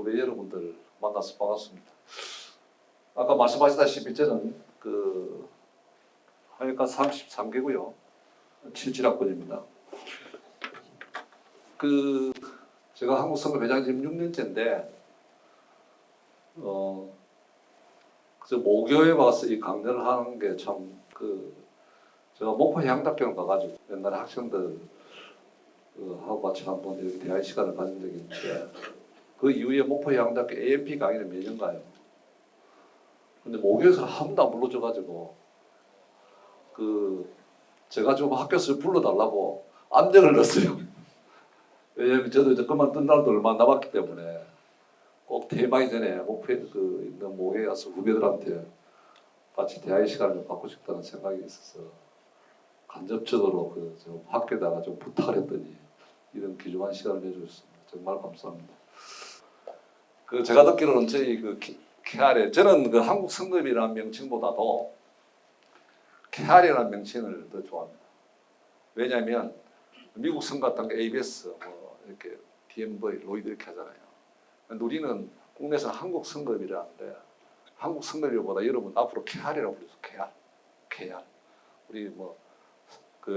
후배 여러분들 만나서 반갑습니다. 아까 말씀하셨다시피 저는 그 하여가 33개고요. 77학번입니다. 제가 한국선거 회장 지금 6년째인데 그래서 모교에 와서 이 강연을 하는 게 참 제가 목포 해양대학교를 가가지고 옛날에 학생들 하고 같이 한번 이렇게 대화의 시간을 가진 적이 있는데 그 이후에 목포 해양대학교 AMP 강의를 매년 가요. 근데 모교에서 한 번도 안 불러줘가지고 제가 좀 학교에서 불러달라고 압력을 넣었어요. 왜냐면 저도 이제 그만둔 날도 얼마 남았기 때문에 꼭 퇴임하기 전에 목포에 있는 모교에 가서 후배들한테 같이 대화의 시간을 좀 갖고 싶다는 생각이 있어서 간접적으로 학교에다가 좀 부탁을 했더니 이런 귀중한 시간을 내주셨습니다. 정말 감사합니다. 제가 듣기로는 저희 KR에 저는 한국선거비라는 명칭보다도 KR이라는 명칭을 더 좋아합니다. 왜냐하면 미국 선거 같은 게 ABS 이렇게 DMV 로이드 이렇게 하잖아요. 우리는 국내에서는 한국선거비라는데 한국선거비보다 여러분 앞으로 KR이라고 부르죠. KR. 우리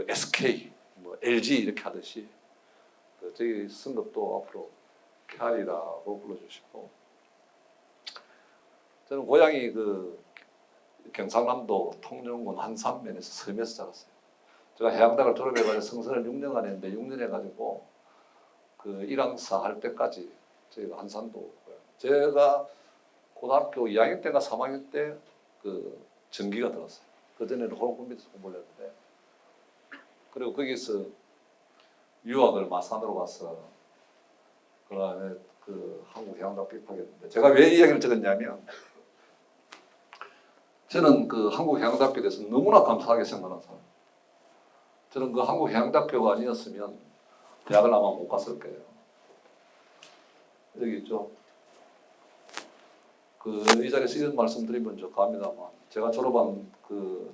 SK, LG 이렇게 하듯이 저희 선거도 앞으로 KR이라고 불러주시고 저는 고향이 경상남도 통영군 한산면에서 섬에서 자랐어요. 제가 해양대학을 졸업해가지고 성선을 6년간 했는데 6년 해가지고 1항사 할 때까지 저희가 한산도 제가 고등학교 2학년 때인가 3학년 때 전기가 들었어요. 그전에는 호롱군비에서 공부를 했는데 그리고 거기서 유학을 마산으로 가서 그다음에 한국해양대학교 입학했는데 제가 왜 이 이야기를 적었냐면 저는 한국해양대학교에 대해서 너무나 감사하게 생각하는 사람. 저는 한국해양대학교가 아니었으면 대학을 아마 못 갔을 거예요. 여기 있죠. 이 자리에서 이런 말씀 드리면 좀 갑니다만 제가 졸업한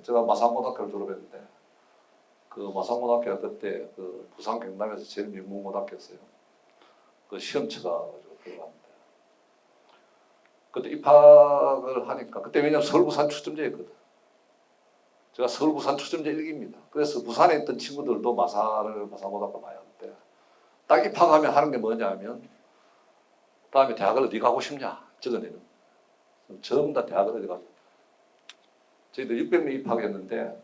제가 마산고등학교를 졸업했는데 마산고등학교가 그때 부산 경남에서 제일 명문고등학교였어요. 시험치가 들어갑니다. 그때 입학을 하니까 그때 왜냐면 서울 부산 추첨제였거든. 제가 서울 부산 추첨제 1기입니다. 그래서 부산에 있던 친구들도 마산고등학교 많이 하는데 딱 입학하면 하는 게 뭐냐면 다음에 대학을 어디 가고 싶냐 적어내는. 전부 다 대학을 어디 가고. 저희들 600명 입학했는데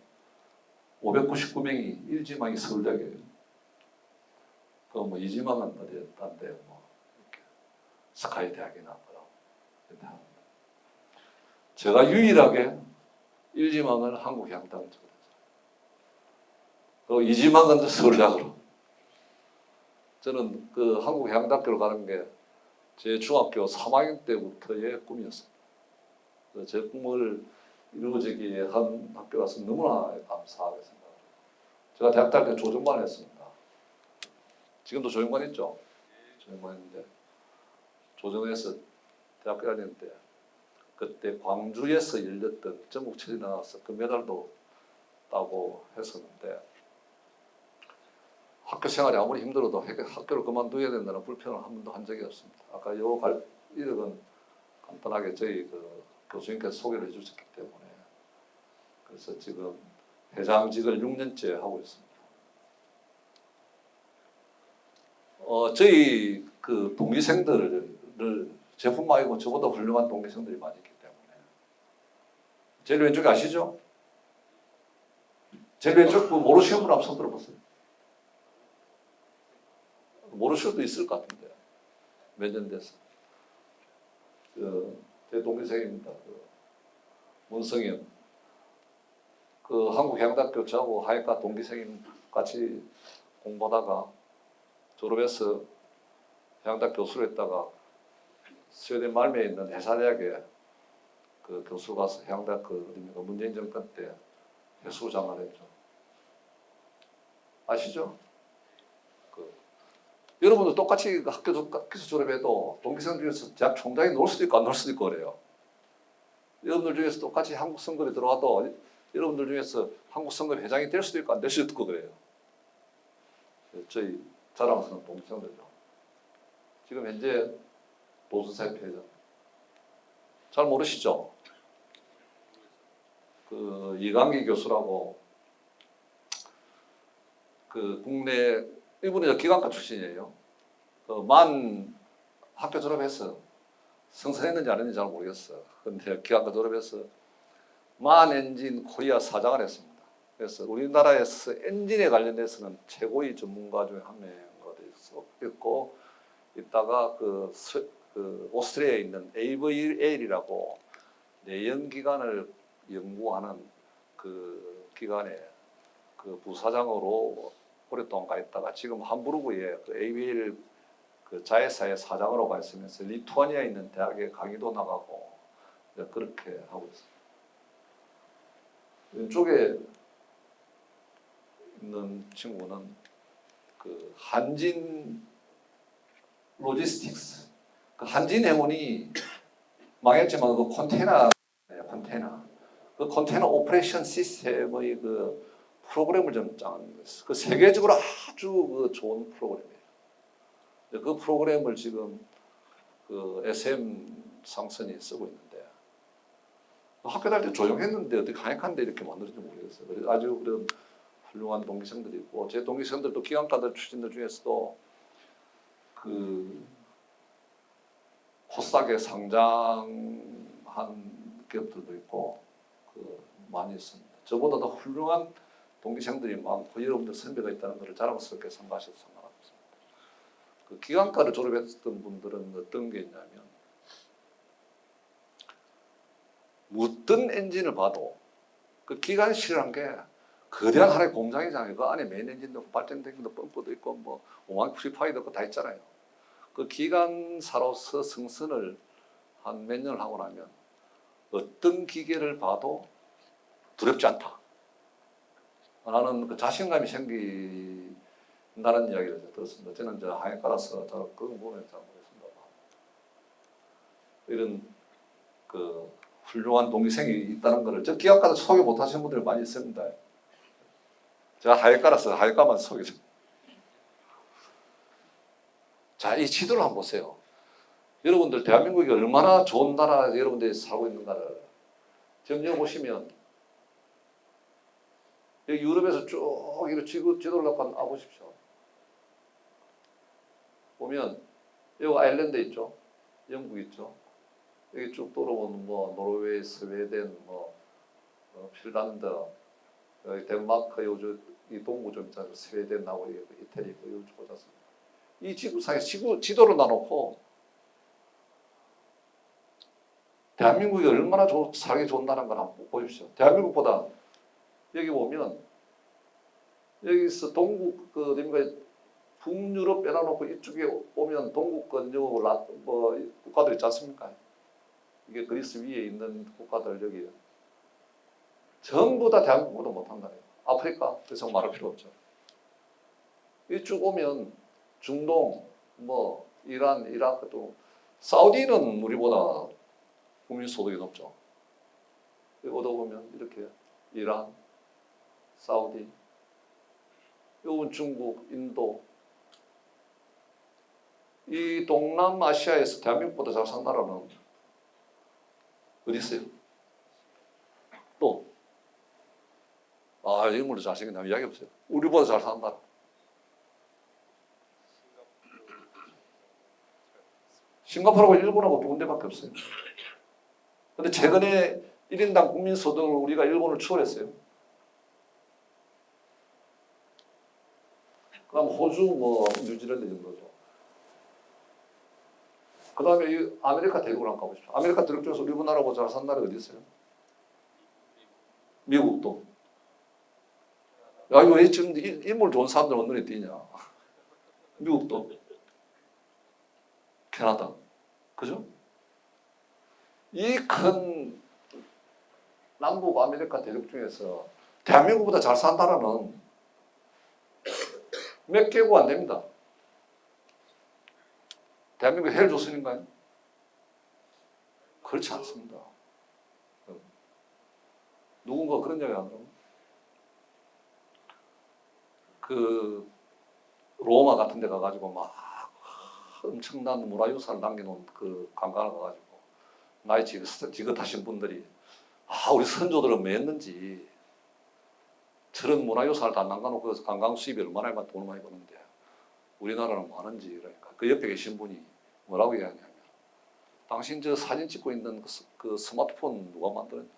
599명이 1지망이 서울대학이에요. 이지망은 어디였다는데 이렇게 스카이 대학이나 그런. 제가 유일하게 1지망을 한국해양대학을 적었어요. 이지망은 서울대학으로. 저는 한국해양대학교를 가는 게 제 중학교 3학년 때부터의 꿈이었습니다. 제 꿈을 이루어지게 한 학교라서 너무나 감사하게 생각합니다. 제가 대학 다닐 때 조정관을 했습니다. 지금도 조정관 있죠? 조정관 있는데 조정에서 대학교 다니는데 그때 광주에서 열렸던 전국체전에 나가서 금메달도 따고 했었는데 학교 생활이 아무리 힘들어도 학교를 그만둬야 된다는 불평을 한 번도 한 적이 없습니다. 아까 이력은 간단하게 저희 교수님께서 소개를 해주셨기 때문에 그래서 지금 회장직을 6년째 하고 있습니다. 저희 동기생들을 제뿐만 아니고 저보다 훌륭한 동기생들이 많이 있기 때문에 제일 왼쪽에 아시죠? 제일 왼쪽 모르시는 분 한번 손 들어보세요. 모르실 수도 있을 것 같은데 몇 년 돼서 제 동기생입니다. 문성현 한국해양대학교 저하고 하예과 동기생임 같이 공부하다가 졸업해서 해양대학 교수로 했다가 스웨덴 말미에 있는 해사대학에 교수 가서 해양대학 문재인 정권 때 해수장을 했죠. 아시죠? 여러분도 똑같이 학교에서 졸업해도 동기생 중에서 대학 총장이 나올 수도 있고 안 나올 수도 있고 그래요. 여러분들 중에서 똑같이 한국선거에 들어와도 여러분들 중에서 한국선거 회장이 될 수도 있고 안 될 수도 있고 그래요. 저희 자랑스러운 동기생들죠. 지금 현재 도순사의 폐회장. 잘 모르시죠? 그 이강기 교수라고 그 국내 이분이 기관과 출신이에요. 만 학교 졸업해서 승선했는지 안 했는지 잘 모르겠어. 근데 기관과 졸업해서 만 엔진 코리아 사장을 했습니다. 그래서 우리나라에서 엔진에 관련해서는 최고의 전문가 중에 한 명으로 있고 있다가 그 오스트리아에 있는 AVL이라고 내연기관을 연구하는 그 기관에 그 부사장으로 오랫동안 가 있다가 지금 함부르크에 그 AVL 그 자회사의 사장으로 가 있으면서 리투아니아에 있는 대학에 강의도 나가고 그렇게 하고 있습니다. 왼쪽에 있는 친구는 그 한진 로지스틱스. 그 한진 해운이 망했지만 그 컨테이너 그 컨테이너 오퍼레이션 시스템의 그 프로그램을 좀 짠 거였어요. 그 세계적으로 아주 그 좋은 프로그램이에요. 그 프로그램을 지금 그 SM 상선이 쓰고 있는데 학교 다닐 때 조용했는데 어떻게 하약한데 이렇게 만들었는지 모르겠어요. 그래서 아주 그런 훌륭한 동기생들이 있고 제 동기생들도 기관과들 출신들 중에서도 그 코스닥에 상장한 기업들도 있고 그 많이 있습니다. 저보다 더 훌륭한 동기생들이 많고 여러분들 선배가 있다는 것을 자랑스럽게 생각하셔서 생각합니다. 그 기관과를 졸업했던 분들은 어떤 게 있냐면 어떤 엔진을 봐도 그 기관실이란 게 거대한 하나의 공장이잖아요. 그 안에 메인 엔진도 발전기도 펌프도 있고 뭐 오만 프리파이도 있고 다 있잖아요. 그 기관사로서 승선을 한 몇 년을 하고 나면 어떤 기계를 봐도 두렵지 않다. 나는 그 자신감이 생긴다는 이야기를 들었습니다. 저는 이제 하행가라서 그런 부분에 잘 모르겠습니다. 이런 그 훌륭한 동기생이 있다는 것을 저 기업가도 소개 못 하시는 분들이 많이 있습니다. 제가 하행가라서 하행가만 소개 좀. 자, 이 지도를 한번 보세요. 여러분들 대한민국이 얼마나 좋은 나라에 여러분들이 살고 있는가를 점령 보시면 여기 유럽에서 쭉 이렇게 지도를 갖고 와보십시오. 보면 여기 아일랜드 있죠. 영국 있죠. 여기 쭉 돌아보면 뭐 노르웨이, 스웨덴, 핀란드, 여기 덴마크, 요즘 이 동부 좀 있잖아요. 스웨덴하고 이태리 이거 쭉 보셨습니다. 이 지구상에 지도를 놔놓고 대한민국이 얼마나 살기 좋은 나라인 걸 한번 보십시오. 대한민국보다 여기 보면 여기서 동국 북유럽 빼놔놓고 이쪽에 오면 동국권 국가들 있지 않습니까? 이게 그리스 위에 있는 국가들 여기 전부 다 대한민국보다 못한다. 아프리카 그래서 말할 필요 없죠. 이쪽 오면 중동 이란, 이라크 또 사우디는 우리보다 국민 소득이 높죠. 여기 오다 보면 이렇게 이란, 사우디, 요건 중국, 인도 이 동남아시아에서 대한민국보다 잘 산 나라는 어디 있어요? 또 인물도 잘생긴 나라 이야기 해보세요. 우리보다 잘 사는 나라. 싱가포르하고 일본하고 두 군데밖에 없어요. 근데 최근에 1인당 국민소득을 우리가 일본을 추월했어요. 그 다음 호주, 뉴질랜드 정도죠. 그 다음에 이 아메리카 대륙을 한번 가보십시오. 아메리카 대륙 중에서 우리나라보다 잘 사는 나라가 어디 있어요? 미국도. 야, 이거 왜 지금 인물 좋은 사람들 눈에 띄냐? 미국도. 캐나다. 그죠? 이 큰 남북 아메리카 대륙 중에서 대한민국보다 잘 사는 나라는 몇 개국 안 됩니다. 대한민국 헬 조선인가요? 그렇지 않습니다. 누군가 그런 이야기 안 하고 그 로마 같은 데 가가지고 막 엄청난 문화유산을 남겨놓은 그 관광을 가가지고 나이 지긋하신 분들이 우리 선조들은 뭐 했는지 저런 문화유산을 다 남겨놓고 관광 수입이 얼마나 돈을 많이 버는데 우리나라는 뭐 하는지. 그러니까 그 옆에 계신 분이 뭐라고 이야기하냐면 당신 저 사진 찍고 있는 그 스마트폰 누가 만들었냐?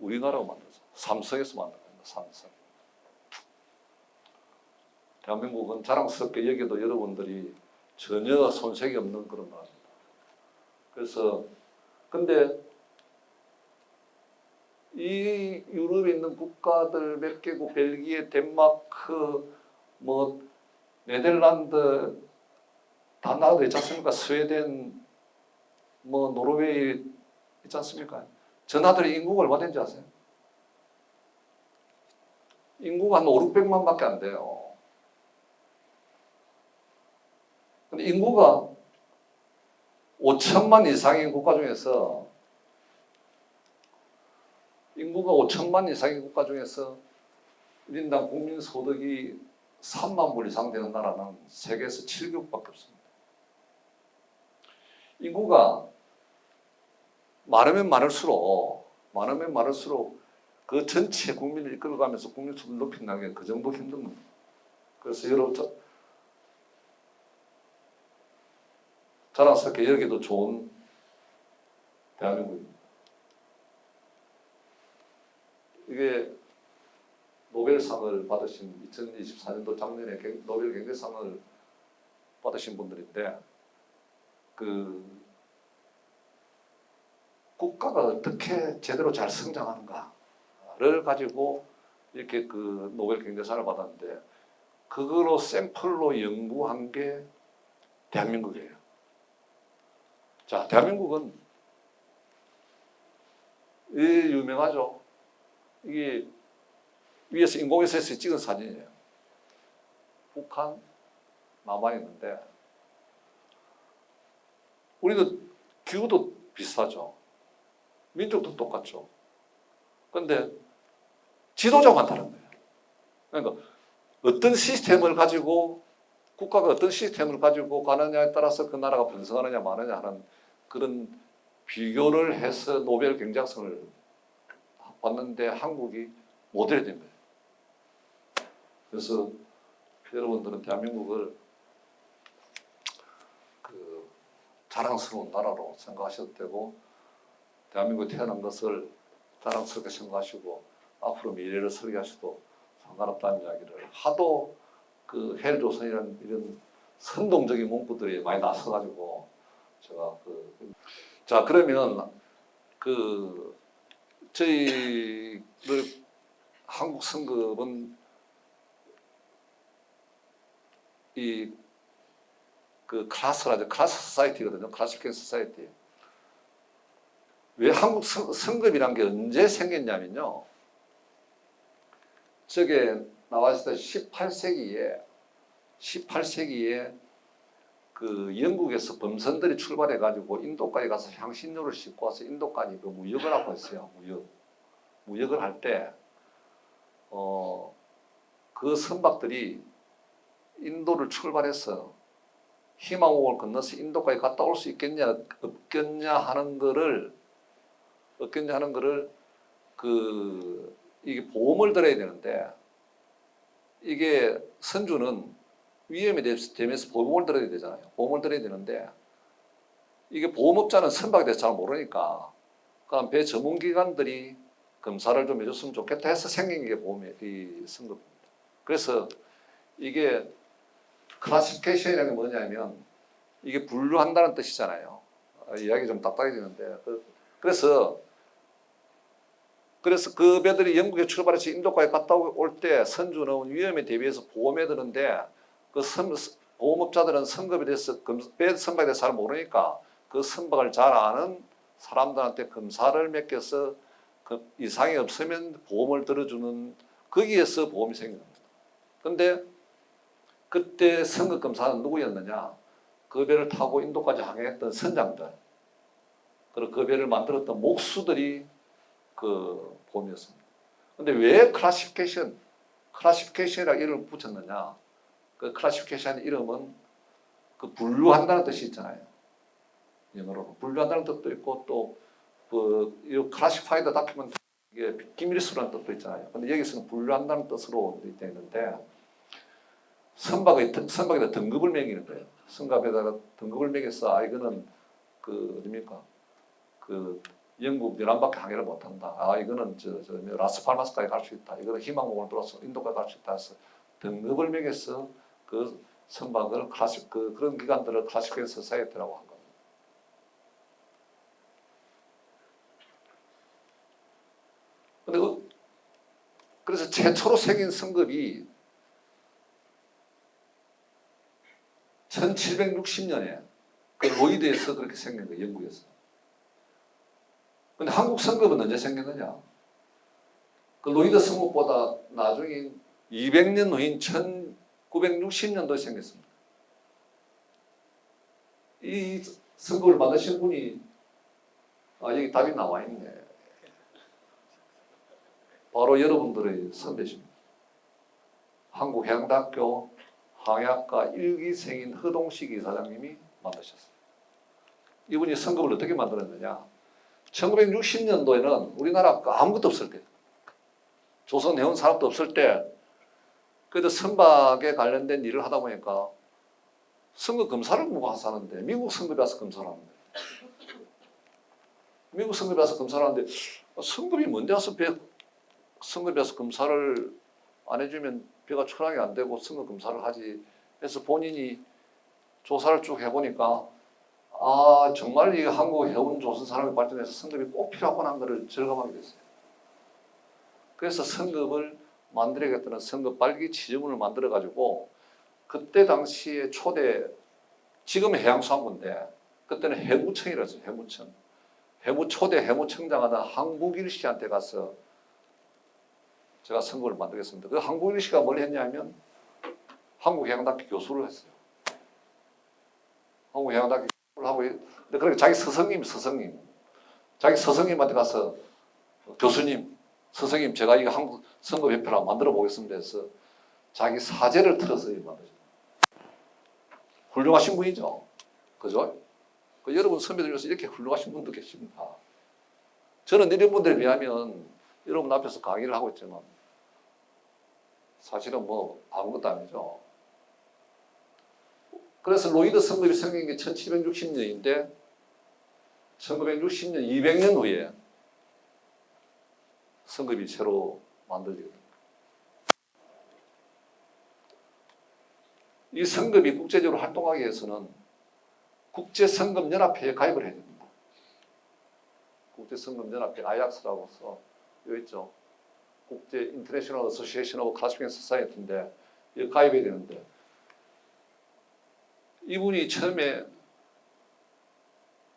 우리나라가 만들었어. 삼성에서 만든 겁니다. 삼성. 대한민국은 자랑스럽게 여기도 여러분들이 전혀 손색이 없는 그런 나라입니다. 그래서 근데 이 유럽에 있는 국가들 몇 개국, 벨기에, 덴마크, 뭐 네덜란드 다 나라도 있지 않습니까? 스웨덴, 뭐 노르웨이 있지 않습니까? 저 나라들이 인구가 얼마 되는지 아세요? 인구가 한 5, 600만밖에 안 돼요. 근데 인구가 5천만 이상인 국가 중에서 인구가 5천만 이상인 국가 중에서 1인당 국민 소득이 3만 불 이상 되는 나라는 세계에서 7개국밖에 없습니다. 인구가 많으면 많을수록 그 전체 국민을 이끌어가면서 국민 소득을 높인다는 게 그 정도 힘든 겁니다. 그래서 여러분 자랑스럽게 여기도 좋은 대한민국입니다. 이게 노벨상을 받으신 2024년도 작년에 노벨 경제상을 받으신 분들인데 그 국가가 어떻게 제대로 잘 성장하는가를 가지고 이렇게 그 노벨 경제상을 받았는데 그거로 샘플로 연구한 게 대한민국이에요. 자, 대한민국은 유명하죠. 이게 위에서 인공위성에서 찍은 사진이에요. 북한 남아 있는데 우리도 기후도 비슷하죠. 민족도 똑같죠. 그런데 지도자만 다른 거예요. 그러니까 어떤 시스템을 가지고 국가가 어떤 시스템을 가지고 가느냐에 따라서 그 나라가 번성하느냐 마느냐 하는 그런 비교를 해서 노벨 경제상을 받는데 한국이 모델이 된 거예요. 그래서 여러분들은 대한민국을 그 자랑스러운 나라로 생각하셔도 되고 대한민국에 태어난 것을 자랑스럽게 생각하시고 앞으로 미래를 설계하셔도 상관없다는 이야기를 하도 그 헬조선이라는 이런 선동적인 문구들이 많이 나서가지고 제가 자 그러면 그 저희를 한국 성급은 이 그 클래스 소사이티거든요. 클래시컬 소사이티. 왜 한국 성급이란 게 언제 생겼냐면요. 저게 나와 있을 때 18세기에 그 영국에서 범선들이 출발해 가지고 인도까지 가서 향신료를 싣고 와서 인도까지 그 무역을 하고 있어요. 무역을 할 때 그 선박들이 인도를 출발해서 희망호를 건너서 인도까지 갔다 올 수 있겠냐 없겠냐 하는 거를 그 이게 보험을 들어야 되는데 이게 선주는 위험이 되면서 보험을 들어야 되잖아요. 보험을 들어야 되는데 이게 보험업자는 선박에 대해서 잘 모르니까 그럼 배 전문기관들이 검사를 좀 해줬으면 좋겠다 해서 생긴 게 보험의 이 선급입니다. 그래서 이게 클래시피케이션이라는 게 뭐냐면 이게 분류한다는 뜻이잖아요. 이야기 좀 딱딱해지는데 그래서 그 배들이 영국에 출발해서 인도까지 갔다 올 때 선주는 위험에 대비해서 보험에 드는데 그 보험업자들은 선급에 대해서 배 선박에 대해서 잘 모르니까 그 선박을 잘 아는 사람들한테 검사를 맡겨서 그 이상이 없으면 보험을 들어주는 거기에서 보험이 생깁니다. 그런데 그때 선급 검사는 누구였느냐? 그 배를 타고 인도까지 항해했던 선장들, 그리고 그 배를 만들었던 목수들이 그 보험이었습니다. 그런데 왜 클래시피케이션이라고 이름을 붙였느냐? 그 클래시피케이션 이름은 그 분류한다는 뜻이 있잖아요. 영어로 분류한다는 뜻도 있고 또그 클래시파이드 다큐멘트 이게 기밀수라는 뜻도 있잖아요. 근데 여기서는 분류한다는 뜻으로 되어 있는데 선박에다 등급을 매기는 거예요. 선박에다가 등급을 매겨서 이거는 그 어딥니까? 그 영국 연안밖에 항해를 못한다. 이거는 라스팔마스까지 갈 수 있다. 이거는 희망봉을 돌아서 인도까지 갈 수 있다 해서 등급을 매겨서 그 선박을 그런 기관들을 클래시컬 소사이어티라고 한 겁니다. 근데 그래서 최초로 생긴 성급이 1760년에 그 로이드에서 그렇게 생긴 거예요. 영국에서. 근데 한국 성급은 언제 생겼느냐? 그 로이드 성급보다 나중에 200년 후인 1960년도에 생겼습니다. 이 성급을 만드신 분이 여기 답이 나와 있네. 바로 여러분들의 선배십니다. 한국해양대학교 항해학과 1기생인 허동식 이사장님이 만드셨어요. 이분이 성급을 어떻게 만들었느냐? 1960년도에는 우리나라 아무것도 없을 때, 조선 해운 산업도 없을 때, 그래도 선박에 관련된 일을 하다 보니까 성급 검사를 누가 하는데 미국 성급이 와서 검사를 하는데 미국 성급이 와서 검사를 하는데 성급이 뭔데 와서 성급이 와서 검사를 안 해주면 배가 출항이 안 되고 성급 검사를 하지 해서 본인이 조사를 쭉 해보니까 정말 이 한국 해운 조선 산업이 발전해서 성급이 꼭 필요하구나 하는 것을 절감하게 됐어요. 그래서 성급을 만들어야겠다는 성급 발기 지점을 만들어가지고 그때 당시에 지금은 해양수산부인데 그때는 해무청이라고 했어요. 해무청. 초대 해무청장하던 한국일 씨한테 가서 제가 성급을 만들겠습니다. 그 한국일 씨가 뭘 했냐면 한국해양대학교 교수를 했어요. 한국해양대학교 교수를 하고 근데 그렇게 자기 스승님한테 가서 교수님, 스승님 제가 이거 한국 성급협회를 만들어 보겠습니다 해서 자기 사제를 틀어서 만들었어요. 훌륭하신 분이죠. 그죠? 여러분 선배들 중에서 이렇게 훌륭하신 분도 계십니다. 저는 이런 분들에 비하면 여러분 앞에서 강의를 하고 있지만 사실은 뭐 아무것도 아니죠. 그래서 로이드 성급이 생긴 게 1760년인데 1960년 200년 후에 성급이 새로 만들어지게 됩니다. 이 성급이 국제적으로 활동하기 위해서는 국제성급연합회에 가입을 해야 됩니다. 국제성급연합회 아약스라고 써 여기 있죠. 국제 인터내셔널 어소시에이션 오브 클래시피케이션 소사이어티인데 여기 가입해야 되는데 이분이 처음에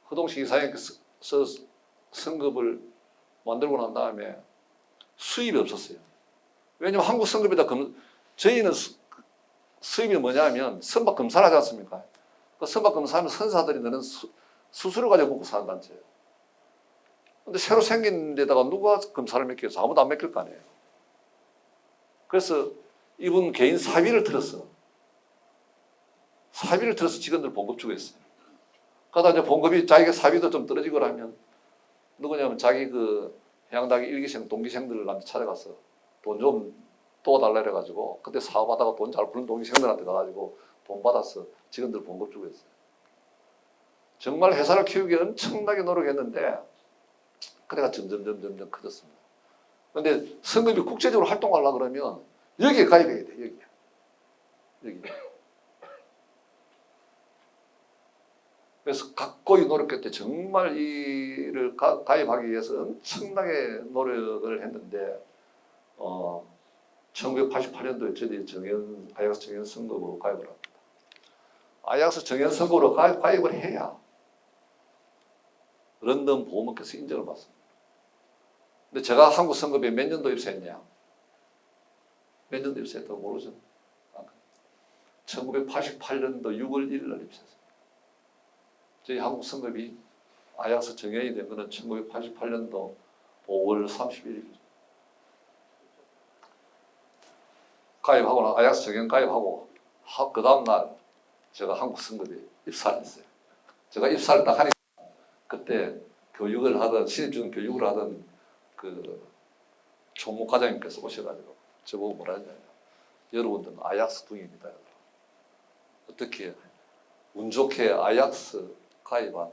허동식 이사장께서 성급을 만들고 난 다음에 수입이 없었어요. 왜냐하면 한국 성급에다 저희는 수입이 뭐냐면 선박 검사를 하지 않습니까? 그 선박 검사하면 선사들이 너는 수수료 가지고 먹고 사는 단체예요. 근데 새로 생긴 데다가 누가 검사를 맡기겠어? 아무도 안 맡길 거 아니에요. 그래서 이분 개인 사비를 들었어. 직원들 봉급 주고 있어요. 그러다 이제 봉급이 자기가 사비도 좀 떨어지고 하면 누구냐면 자기 그 해양대학 1기생 동기생들한테 찾아가서 돈 좀 도와달라 해가지고 그때 사업하다가 돈 잘 버는 동기생들한테 가가지고 돈 받아서 직원들 봉급 주고 있어요. 정말 회사를 키우기 엄청나게 노력했는데 그래가 점점 커졌습니다. 그런데 성급이 국제적으로 활동하려고 그러면 여기에 가입해야 돼. 여기. 그래서 각고이 노력했대. 정말 이를 가입하기 위해서 엄청나게 노력을 했는데 1988년도에 저희 아약스 정연 성급으로 가입을 합니다. 아약스 정연 성급으로 가입을 해야 런던 보험업계에서 인정을 받습니다. 근데 제가 한국 성급에 몇 년도 입사했냐? 몇 년도 입사했다고 모르죠? 1988년도 6월 1일 날 입사했어요. 저희 한국 성급이 아약스 정연이 된 것은 1988년도 5월 31일이죠. 가입하고 아약스 정연 가입하고 그 다음 날 제가 한국 선거에 입사를 했어요. 제가 입사를 딱 하니까 그때 교육을 하던 신입중 교육을 하던 그 총무 과장님께서 오셔가지고 저보고 뭐라 하냐면 여러분들은 아약스 둥입니다. 어떻게 운 좋게 아약스 가입한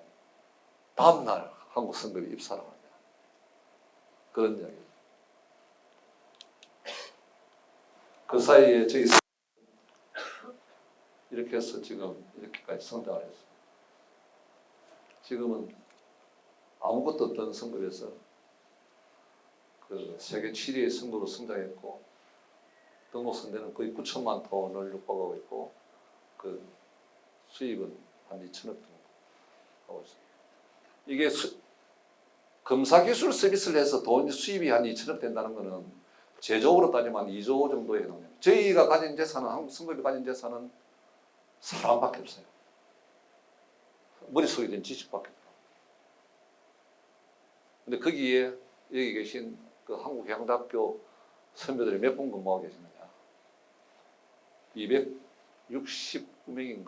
다음날 한국 선거에 입사를 하냐 그런 이야기. 그 사이에 저희 이렇게 해서 지금 이렇게까지 성장을 했어요. 지금은 아무것도 없던 선거에서 그 세계 7위의 선거로 성장했고 등록 선대는 거의 9천만 톤을 육박하고 있고 그 수입은 한 2천억 정도 하고 있습니다. 이게 검사 기술 서비스를 해서 돈 수입이 한 2천억 된다는 것은 제조업으로 따지면 2조 정도에 해당됩니다. 저희가 가진 재산은 한국 선거비 가진 재산은 사람밖에 없어요. 머릿속에 든 지식밖에 없어요. 근데 거기에 여기 계신 그 한국해양대학교 선배들이 몇 분 근무하고 계시느냐? 269명인가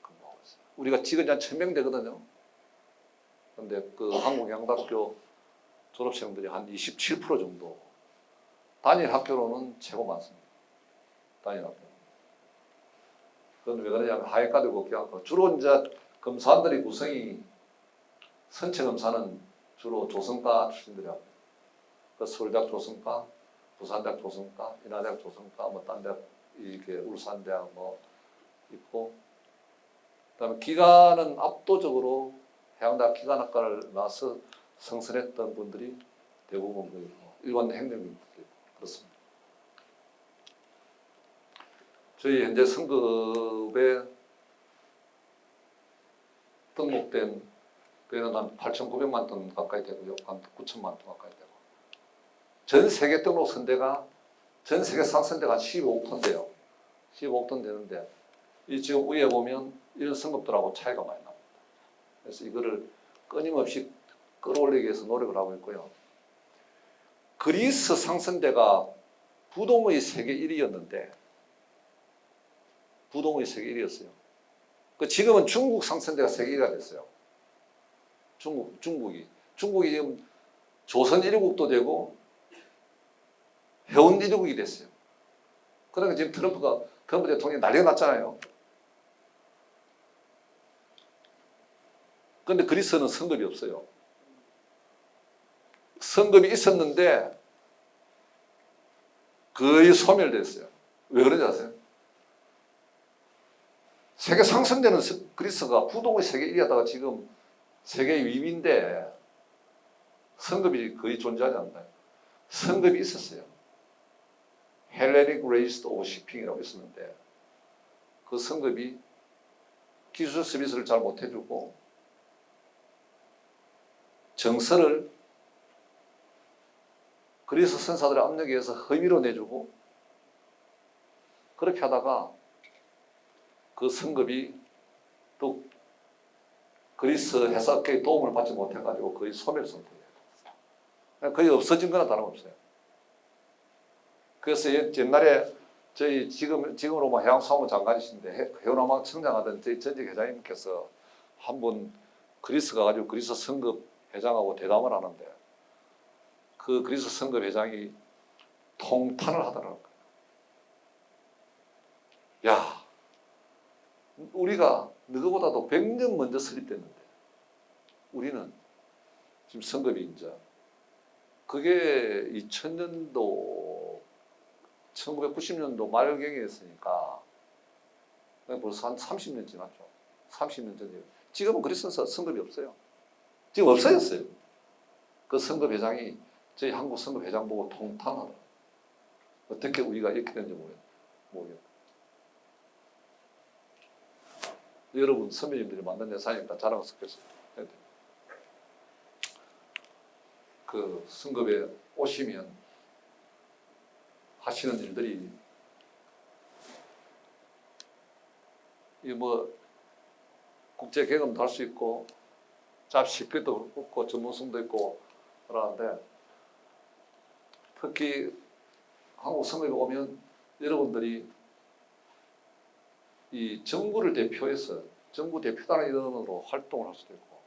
근무하고 있어요. 우리가 직원이 한 1000명 되거든요. 근데 그 한국해양대학교 졸업생들이 한 27% 정도. 단일 학교로는 최고 많습니다. 단일 학교. 그건 왜 그러냐면 하위과도 국회하고 주로 이제 검사들의 구성이 선체 검사는 주로 조성과 출신들이 합니다. 그 서울대학 조성과, 부산대학 조성과, 인하대학 조성과, 뭐 딴 대학 이렇게 울산대학 뭐 있고, 그다음에 기간은 압도적으로 해양대학 기간학과를 나와서 성선했던 분들이 대부분 일반 행정병들이 그렇습니다. 저희 현재 선급에 등록된 그에는 한 8,900만 톤 가까이 되고요. 한 9천만 톤 가까이 되고. 전 세계 등록 선대가 전 세계 상선대가 15억 톤 돼요. 15억 톤 되는데 이 지금 위에 보면 이런 선급들하고 차이가 많이 납니다. 그래서 이거를 끊임없이 끌어올리기 위해서 노력을 하고 있고요. 그리스 상선대가 부동의 세계 1위였는데 부동의 세계 1위였어요. 그 지금은 중국 상선대가 세계 1위가 됐어요. 중국이 지금 조선 1위국도 되고 해운 1위국이 됐어요. 그러니까 지금 트럼프 대통령이 난리가 났잖아요. 그런데 그리스는 선급이 없어요. 선급이 있었는데 거의 소멸됐어요. 왜 그런지 아세요? 세계 상선되는 그리스가 부동의 세계 1위 하다가 지금 세계 2위인데 선급이 거의 존재하지 않나요? 선급이 있었어요. 헬레닉 레이스드 오버시핑이라고 있었는데 그 선급이 기술 서비스를 잘 못해주고 정서를 그리스 선사들의 압력에 의해서 허위로 내주고 그렇게 하다가 그 선급이 또 그리스 해사업계의 도움을 받지 못해가지고 거의 소멸 상태예요. 거의 없어진 거나 다름없어요. 그래서 옛날에 저희 지금으로 뭐 해양수산부 장관이신데 해운항만 청장하던 저희 전직 회장님께서 한번 그리스 가가지고 그리스 선급 회장하고 대담을 하는데 그 그리스 선급 회장이 통탄을 하더라고요. 야, 우리가 너희보다도 100년 먼저 설립됐는데 우리는 지금 선급이 이제 그게 2000년도 1990년도 말경에 했으니까 벌써 한 30년 지났죠. 30년 전이에요. 지금은 그리스 선급이 없어요. 지금 없어졌어요. 그 선급 회장이 저희 한국 선급 회장 보고 통탄하더라고요. 어떻게 우리가 이렇게 된지 모르겠어요. 여러분 선배님들이 만난 예산이니까 자랑 섞였어요. 그 선급에 오시면 하시는 일들이 이 뭐 국제 개념도 할 수 있고 잡식비도 없고 전문성도 있고 그러는데 특히 한국 선급에 오면 여러분들이 이 정부를 대표해서 정부 대표단의 일원으로 활동을 할 수도 있고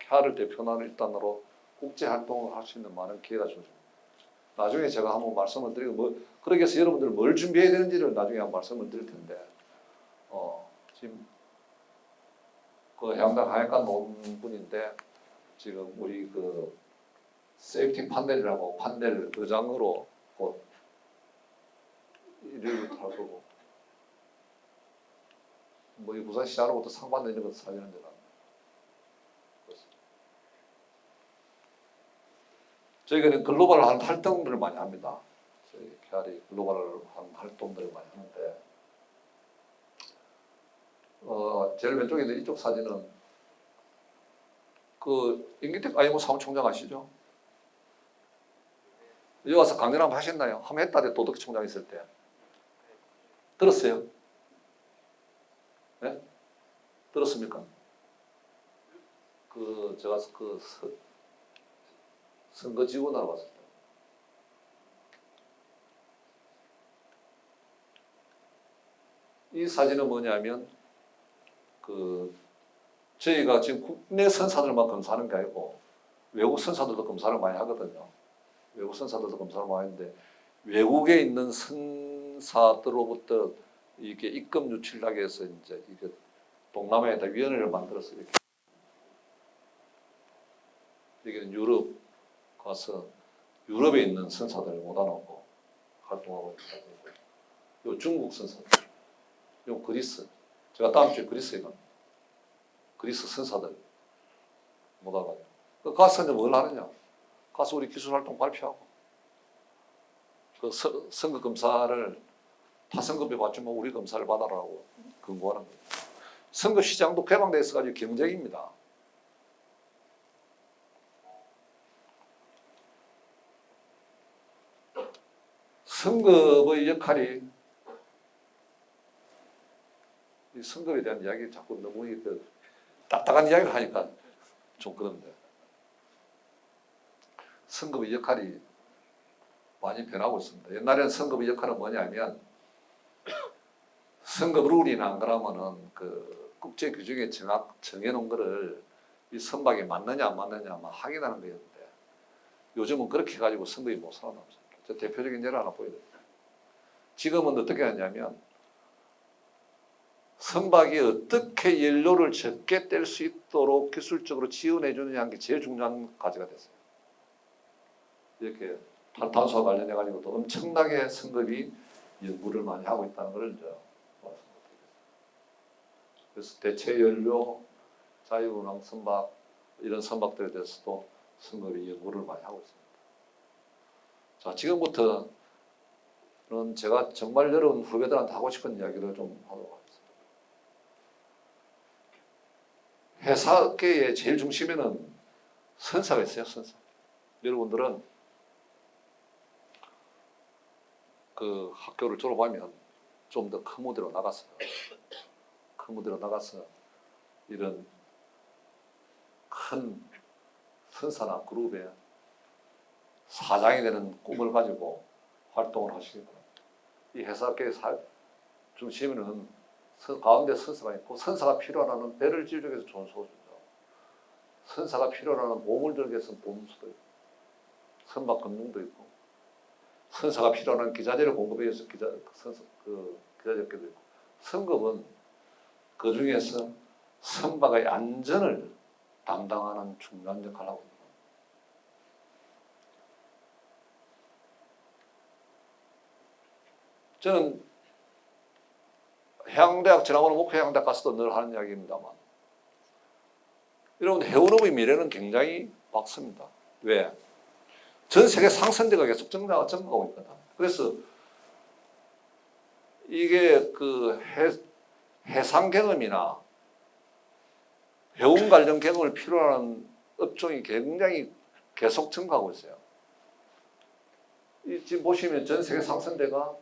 캬를 대표단의 일단으로 국제 활동을 할 수 있는 많은 기회가 주어집니다. 나중에 제가 한번 말씀을 드리고 그러기 위해서 여러분들 뭘 준비해야 되는지를 나중에 한번 말씀을 드릴 텐데 지금 그 해양당 하약관 논문인데 지금 우리 그 세이프티 판넬이라고 판넬 의장으로 곧 일을 할 거고 뭐 이 부산시장으로부터 상 받는 이런 것도 사주는 데가 저희가 글로벌한 활동들을 많이 합니다. 저희 KR이 글로벌한 활동들을 많이 하는데 제일 왼쪽에 있는 이쪽 사진은 그 임기택 IMO 사무총장 아시죠? 여기 와서 강연 한번 하셨나요? 한번 했다대 도덕총장 있을 때 들었어요? 네? 들었습니까? 그 제가 그 선거 지원하러 왔을 때 이 사진은 뭐냐면 그 저희가 지금 국내 선사들만 검사하는 게 아니고 외국 선사들도 검사를 많이 하거든요. 외국 선사들도 검사를 많이 하는데 외국에 있는 선사들로부터 이게 입금 유출하게 해서 이제 이게 동남아에다 위원회를 만들어서 이렇게 여기는 유럽 가서 유럽에 있는 선사들을 모아놓고 활동하고 있는 거고 요 중국 선사들, 요 그리스 제가 다음 주에 그리스에 갑니다. 그리스 선사들 모아가지고 가서 이제 뭘 하느냐? 가서 우리 기술 활동 발표하고 그 선거 검사를 타 선거비 받지만 우리 검사를 받아라고 권고하는 거예요. 선거 시장도 개방돼 있어가지고 경쟁입니다. 선거의 역할이 이 선거에 대한 이야기 자꾸 너무 그 딱딱한 이야기를 하니까 좀 그런데 선거의 역할이 많이 변하고 있습니다. 옛날에는 선거의 역할은 뭐냐면 선거 룰이나 안 그러면은 그 국제 규정에 정해놓은 거를 이 선박에 맞느냐 안 맞느냐만 확인하는 거였는데 요즘은 그렇게 해가지고 선거에 못 살아남습니다. 저 대표적인 예를 하나 보여드릴게요. 지금은 어떻게 하냐면 선박이 어떻게 연료를 적게 뗄 수 있도록 기술적으로 지원해 주느냐는 게 제일 중요한 과제가 됐어요. 이렇게 탄소와 관련해 가지고도 엄청나게 선급이 연구를 많이 하고 있다는 것을 이제 말씀드리겠습니다. 그래서 대체 연료, 자유운항 선박 이런 선박들에 대해서도 선급이 연구를 많이 하고 있습니다. 자, 지금부터는 제가 정말 여러분 후배들한테 하고 싶은 이야기를 좀 하도록 하겠습니다. 회사계의 제일 중심에는 선사가 있어요, 선사. 여러분들은 그 학교를 졸업하면 좀 더 큰 무대로 나가서 이런 큰 선사나 그룹의 사장이 되는 꿈을 가지고 활동을 하시기 바랍니다. 이 회사계의 중심에는 가운데 선사가 있고 선사가 필요하다는 배를 지으기 위해서 좋은 소주죠. 선사가 필요하다는 보물 들기 위해서 보물수도 있고 선박 금융도 있고 선사가 필요한 기자재를 공급하기 위해서 기자재업계도 있고 선급은 그 중에서 선박의 안전을 담당하는 중요한 역할을 하고 있습니다. 저는 해양대학 지나고는 목포해양대학 가서도 늘 하는 이야기입니다만 여러분 해운업의 미래는 굉장히 밝습니다. 왜? 전 세계 상선대가 계속 증가하고 있거든. 그래서 이게 그 해상 경험이나 해운 관련 경험을 필요로 하는 업종이 굉장히 계속 증가하고 있어요. 지금 보시면 전 세계 상선대가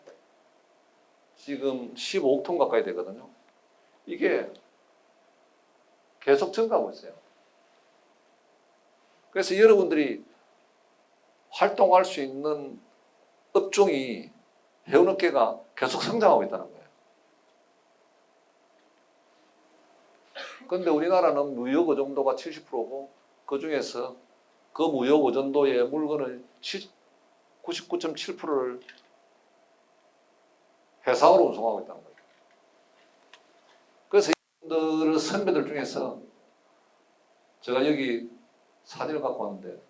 지금 15억 톤 가까이 되거든요. 이게 계속 증가하고 있어요. 그래서 여러분들이 활동할 수 있는 업종이 해운업계가 계속 성장하고 있다는 거예요. 근데 우리나라는 무역 의존도가 70%고 그 중에서 그 무역 의존도의 물건을 99.7%를 해상으로 운송하고 있다는 거예요. 그래서 이분들 선배들 중에서 제가 여기 사진을 갖고 왔는데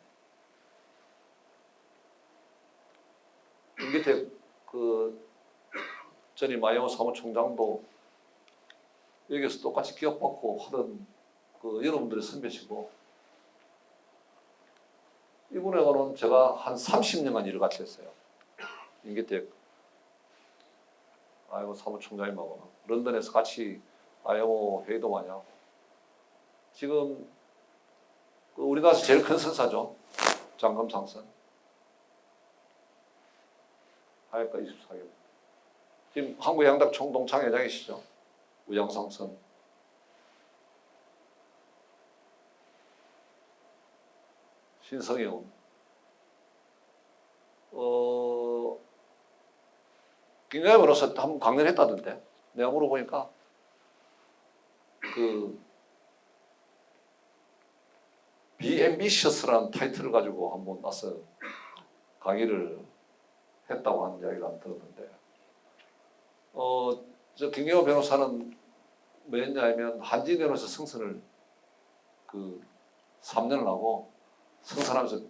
이 밑에 그 전임 마이오 사무총장도 여기서 똑같이 기억받고 하던 그 여러분들의 선배시고 이분하고는 제가 한 30년간 일을 같이 했어요. 임기택 IMO 사무총장님하고는 런던에서 같이 IMO 회의도 많이 하고 지금 그 우리나라에서 제일 큰 선사죠. 장검상선 하여가 24개월. 지금 한국양당 총동창 회장이시죠. 우양상선. 신성영. 김경애 변호사 한번 강연을 했다던데. 내가 물어보니까 그 Be Ambitious라는 타이틀을 가지고 한번 와서 강의를 했다고 하는 이야기를 안 들었는데 저 김경호 변호사는 뭐였냐면 한진연에서 승선을 그 3년을 하고 승선하면서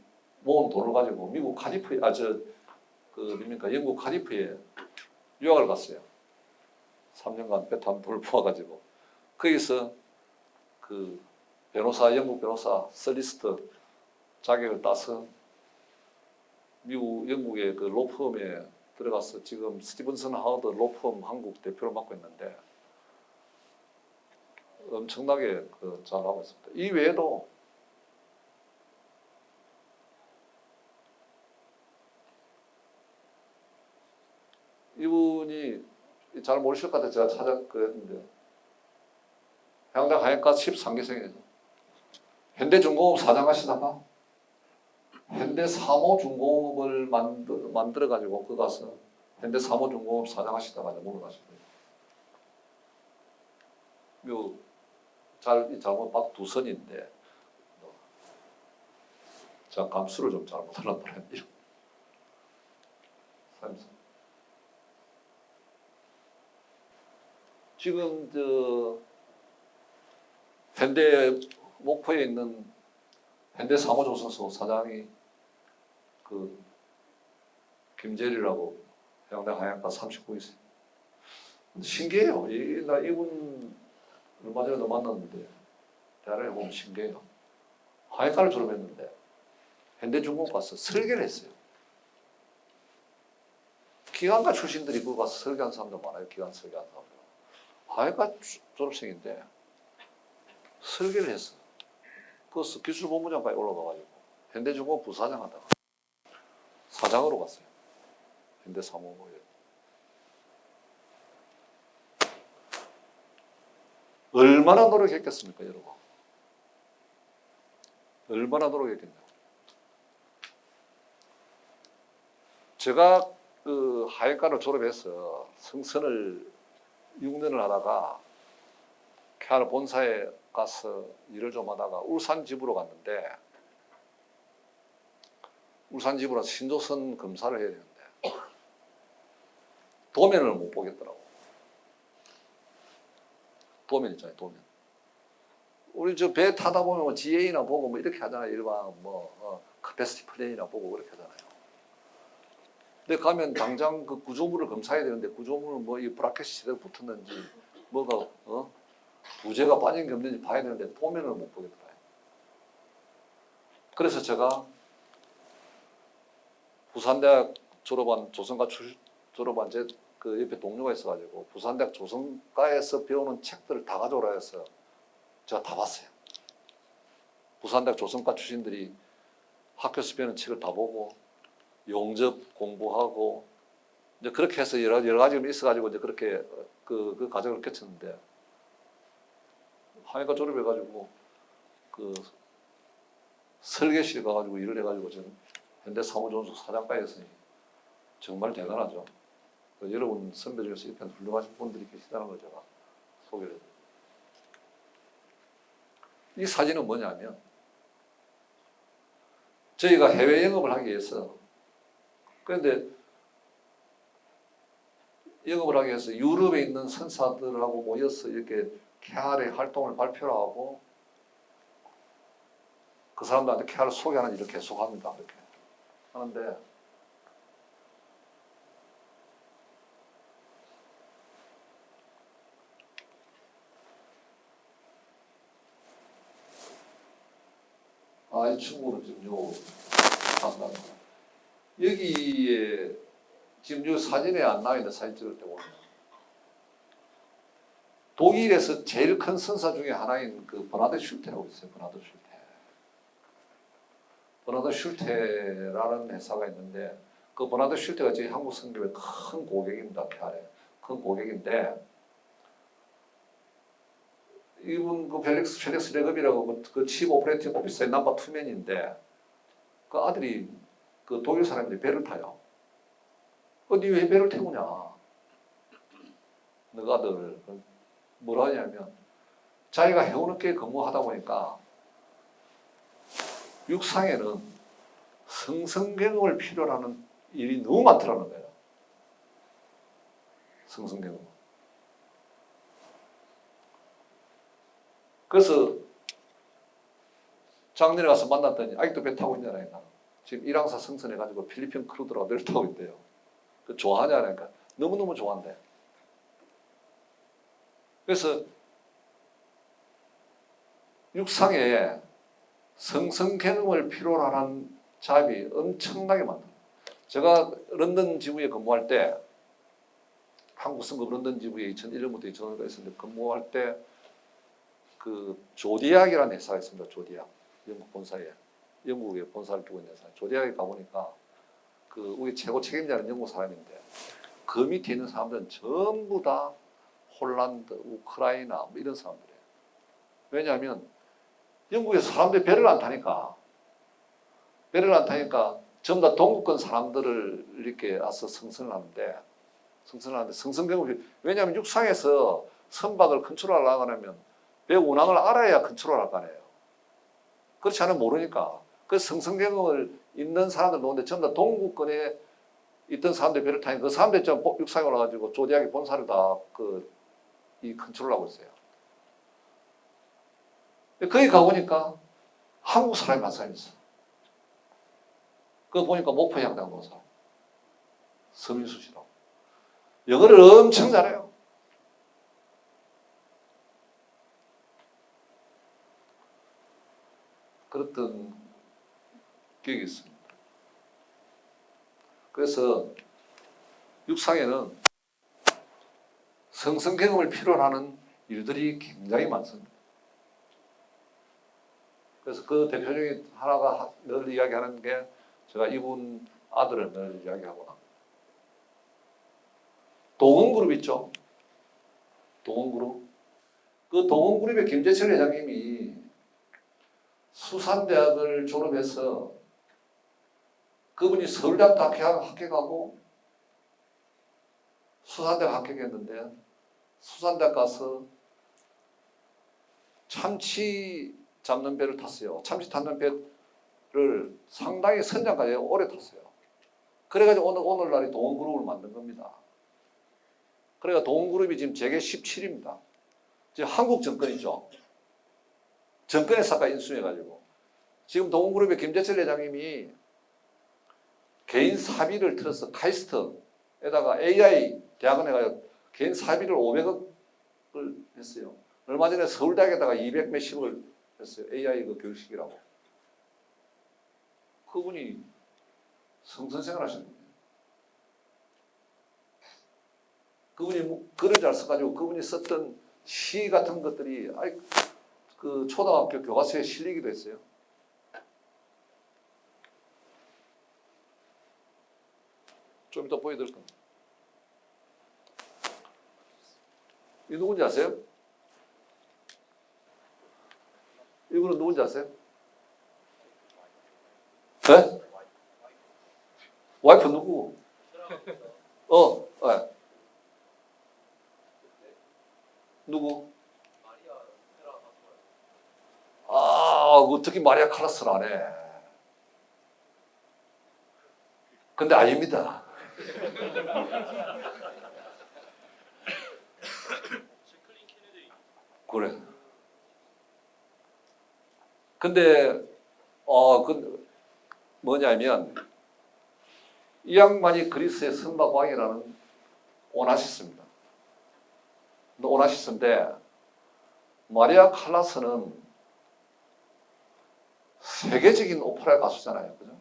모은 돈을 가지고 미국 카디프에 영국 카디프에 유학을 갔어요. 3년간 베트남 돈을 모아가지고 거기서 그 영국 변호사 설리스트 자격을 따서 영국의 그 로펌에 들어가서 지금 스티븐슨 하워드 로펌 한국 대표를 맡고 있는데 엄청나게 잘하고 있습니다. 이 외에도 이분이 잘 모르실 것 같아요. 제가 찾아그랬는데 해양대 하양과 13기생이죠. 현대중공업 사장 하시다가 현대사모중공업을 만들어가지고 그 가서 현대사모중공업 사장 하시다가 물러나시고요. 잘못 봐도 두 선인데 제가 감수를 좀 잘못하는 바람이에요. 지금 현대 목포에 있는 현대사모조선소 사장이 그 김재리라고 해양대 하양과 39기생. 신기해요. 나 이분 얼마 전에도 만났는데 대화를 해보면 신기해요. 하양과를 졸업했는데 현대중공업 가서 설계를 했어요. 기관과 출신들이 그거 가서 설계한 사람도 많아요. 기관 설계한 사람들. 하양과 졸업생인데 설계를 했어. 그래서 기술본부장까지 올라가가지고 현대중공업 부사장 하다가 사장으로 갔어요. 현대사모에. 얼마나 노력했겠습니까, 여러분? 얼마나 노력했겠냐고. 제가 그 하양과를 졸업해서 승선을 6년을 하다가 캐나다 본사에 가서 일을 좀 하다가 울산 집으로 갔는데 울산 집으로 신조선 검사를 해야 되는데 도면을 못 보겠더라고. 도면 있잖아요, 도면. 우리 저 배 타다 보면 뭐 GA나 보고 뭐 이렇게 하잖아요. 일반 카패시티 플레인이나 보고 그렇게 하잖아요. 근데 가면 당장 그 구조물을 검사해야 되는데 구조물은 뭐 이 브라켓이 제대로 붙었는지 뭐가 부재가 빠진 게 없는지 봐야 되는데 도면을 못 보겠더라고요. 그래서 제가 부산대학 졸업한 조선과 졸업한 제 그 옆에 동료가 있어가지고 부산대학 조선과에서 배우는 책들을 다 가져오라 해서 제가 다 봤어요. 부산대학 조선과 출신들이 학교에서 배우는 책을 다 보고 용접 공부하고 이제 그렇게 해서 여러 가지 있어가지고 이제 그렇게 그 과정을 거쳤는데 하니까 졸업해가지고 그 설계실 가가지고 일을 해가지고 지금 현대사무조선소 사장까지 했으니 정말 대단하죠. 여러분 선배 중에서 이렇게 훌륭하신 분들이 계시다는 걸 제가 소개를 해드립니다. 이 사진은 뭐냐면 저희가 해외 영업을 하기 위해서 그런데 영업을 하기 위해서 유럽에 있는 선사들하고 모여서 이렇게 케알의 활동을 발표를 하고 그 사람들한테 케알을 소개하는 일을 계속합니다. 이렇게 하는데 이 친구는 지금 요 한다. 여기에 지금 요 사진에 안 나와 있는 사진 찍을 때 보면 독일에서 제일 큰 선사 중에 하나인 그 버나드 슐테라고 있어요. 버나드 슐테. 버나드 슐테라는 회사가 있는데 그 버나드 슐테가 저희 한국 선교의 큰 고객입니다. 케알에 큰 고객인데 이분 그 펠릭스 레급이라고 그 치프 오퍼레이팅 오피서의 넘버 투맨인데 그 아들이 그 독일 사람들이 배를 타요. 니 왜 배를 태우냐? 너가 아들 뭐라 하냐면 자기가 해운업계에 근무하다 보니까 육상에는 성성경험을 필요로 하는 일이 너무 많더라는 거예요. 성성경험. 그래서 작년에 가서 만났더니 아직도 배 타고 있냐니까 지금 일항사 승선해가지고 필리핀 크루들하고 배를 타고 있대요. 그 좋아하냐니까 너무너무 좋아한대. 그래서 육상에 성성경험을 필요로 하는 잡이 엄청나게 많다. 제가 런던 지부에 근무할 때 한국 성급 런던 지부에 2001년부터 2005년까지 있었는데 근무할 때 그 조디악이라는 회사가 있습니다. 조디악. 영국 본사에. 영국에 본사를 두고 있는 회사. 조디악에 가보니까 그 우리 최고 책임자는 영국 사람인데 그 밑에 있는 사람들은 전부 다 홀란드, 우크라이나 뭐 이런 사람들이에요. 왜냐하면 영국에서 사람들이 배를 안 타니까 전부 다 동구권 사람들을 이렇게 와서 승선을 하는데 성성경험이 왜냐하면 육상에서 선박을 컨트롤하려고 하면 배 운항을 알아야 컨트롤할 거 아니에요. 그렇지 않으면 모르니까. 그 성성경험을 있는 사람들 놓는데 전부 다 동구권에 있던 사람들 배를 타니까 그 사람들이 좀 육상에 올라가지고 조디악의 본사를 다 이 컨트롤하고 있어요. 거기 가보니까 한국 사람이 한 사람 있어. 그거 보니까 목포 양당도 사람. 서민수 씨라고. 영어를 엄청 잘해요. 그랬던 기억이 있습니다. 그래서 육상에는 성성경험을 필요로 하는 일들이 굉장히 많습니다. 그래서 그 대표적인 하나가 늘 이야기하는 게 제가 이분 아들을 늘 이야기하고 합니다. 동원그룹 있죠? 동원그룹. 그 동원그룹의 김재철 회장님이 수산대학을 졸업해서 그분이 서울대학도 합격하고 수산대학 합격했는데 수산대학 가서 참치 잡는 배를 탔어요. 참치 잡는 배를 상당히 선장까지 오래 탔어요. 그래가지고 오늘날이 동원그룹을 만든 겁니다. 그러니까 동원그룹이 지금 재계 17입니다. 지금 한국정권 있죠. 정권의 사가 인수해가지고 지금 동원그룹의 김재철 회장님이 개인 사비를 틀어서 카이스트에다가 AI 대학원에 가서 개인 사비를 500억을 했어요. 얼마 전에 서울대학에다가 200 몇십을 했어요. AI 그 교육식이라고. 그분이 성선생을 하시는 거예요. 그분이 글을 잘 써가지고 그분이 썼던 시 같은 것들이 그 초등학교 교과서에 실리기도 했어요. 좀 이따 보여드릴 겁니다. 이 누군지 아세요? 이분은 누군지 아세요? 네? 와이프 누구? 네. 누구? 어떻게 마리아 칼라스를 안 해? 근데 아닙니다. 그래. 근데 뭐냐면 이 양반이 그리스의 선박왕이라는 오나시스입니다. 오나시스인데 마리아 칼라스는 세계적인 오페라 가수잖아요. 그죠?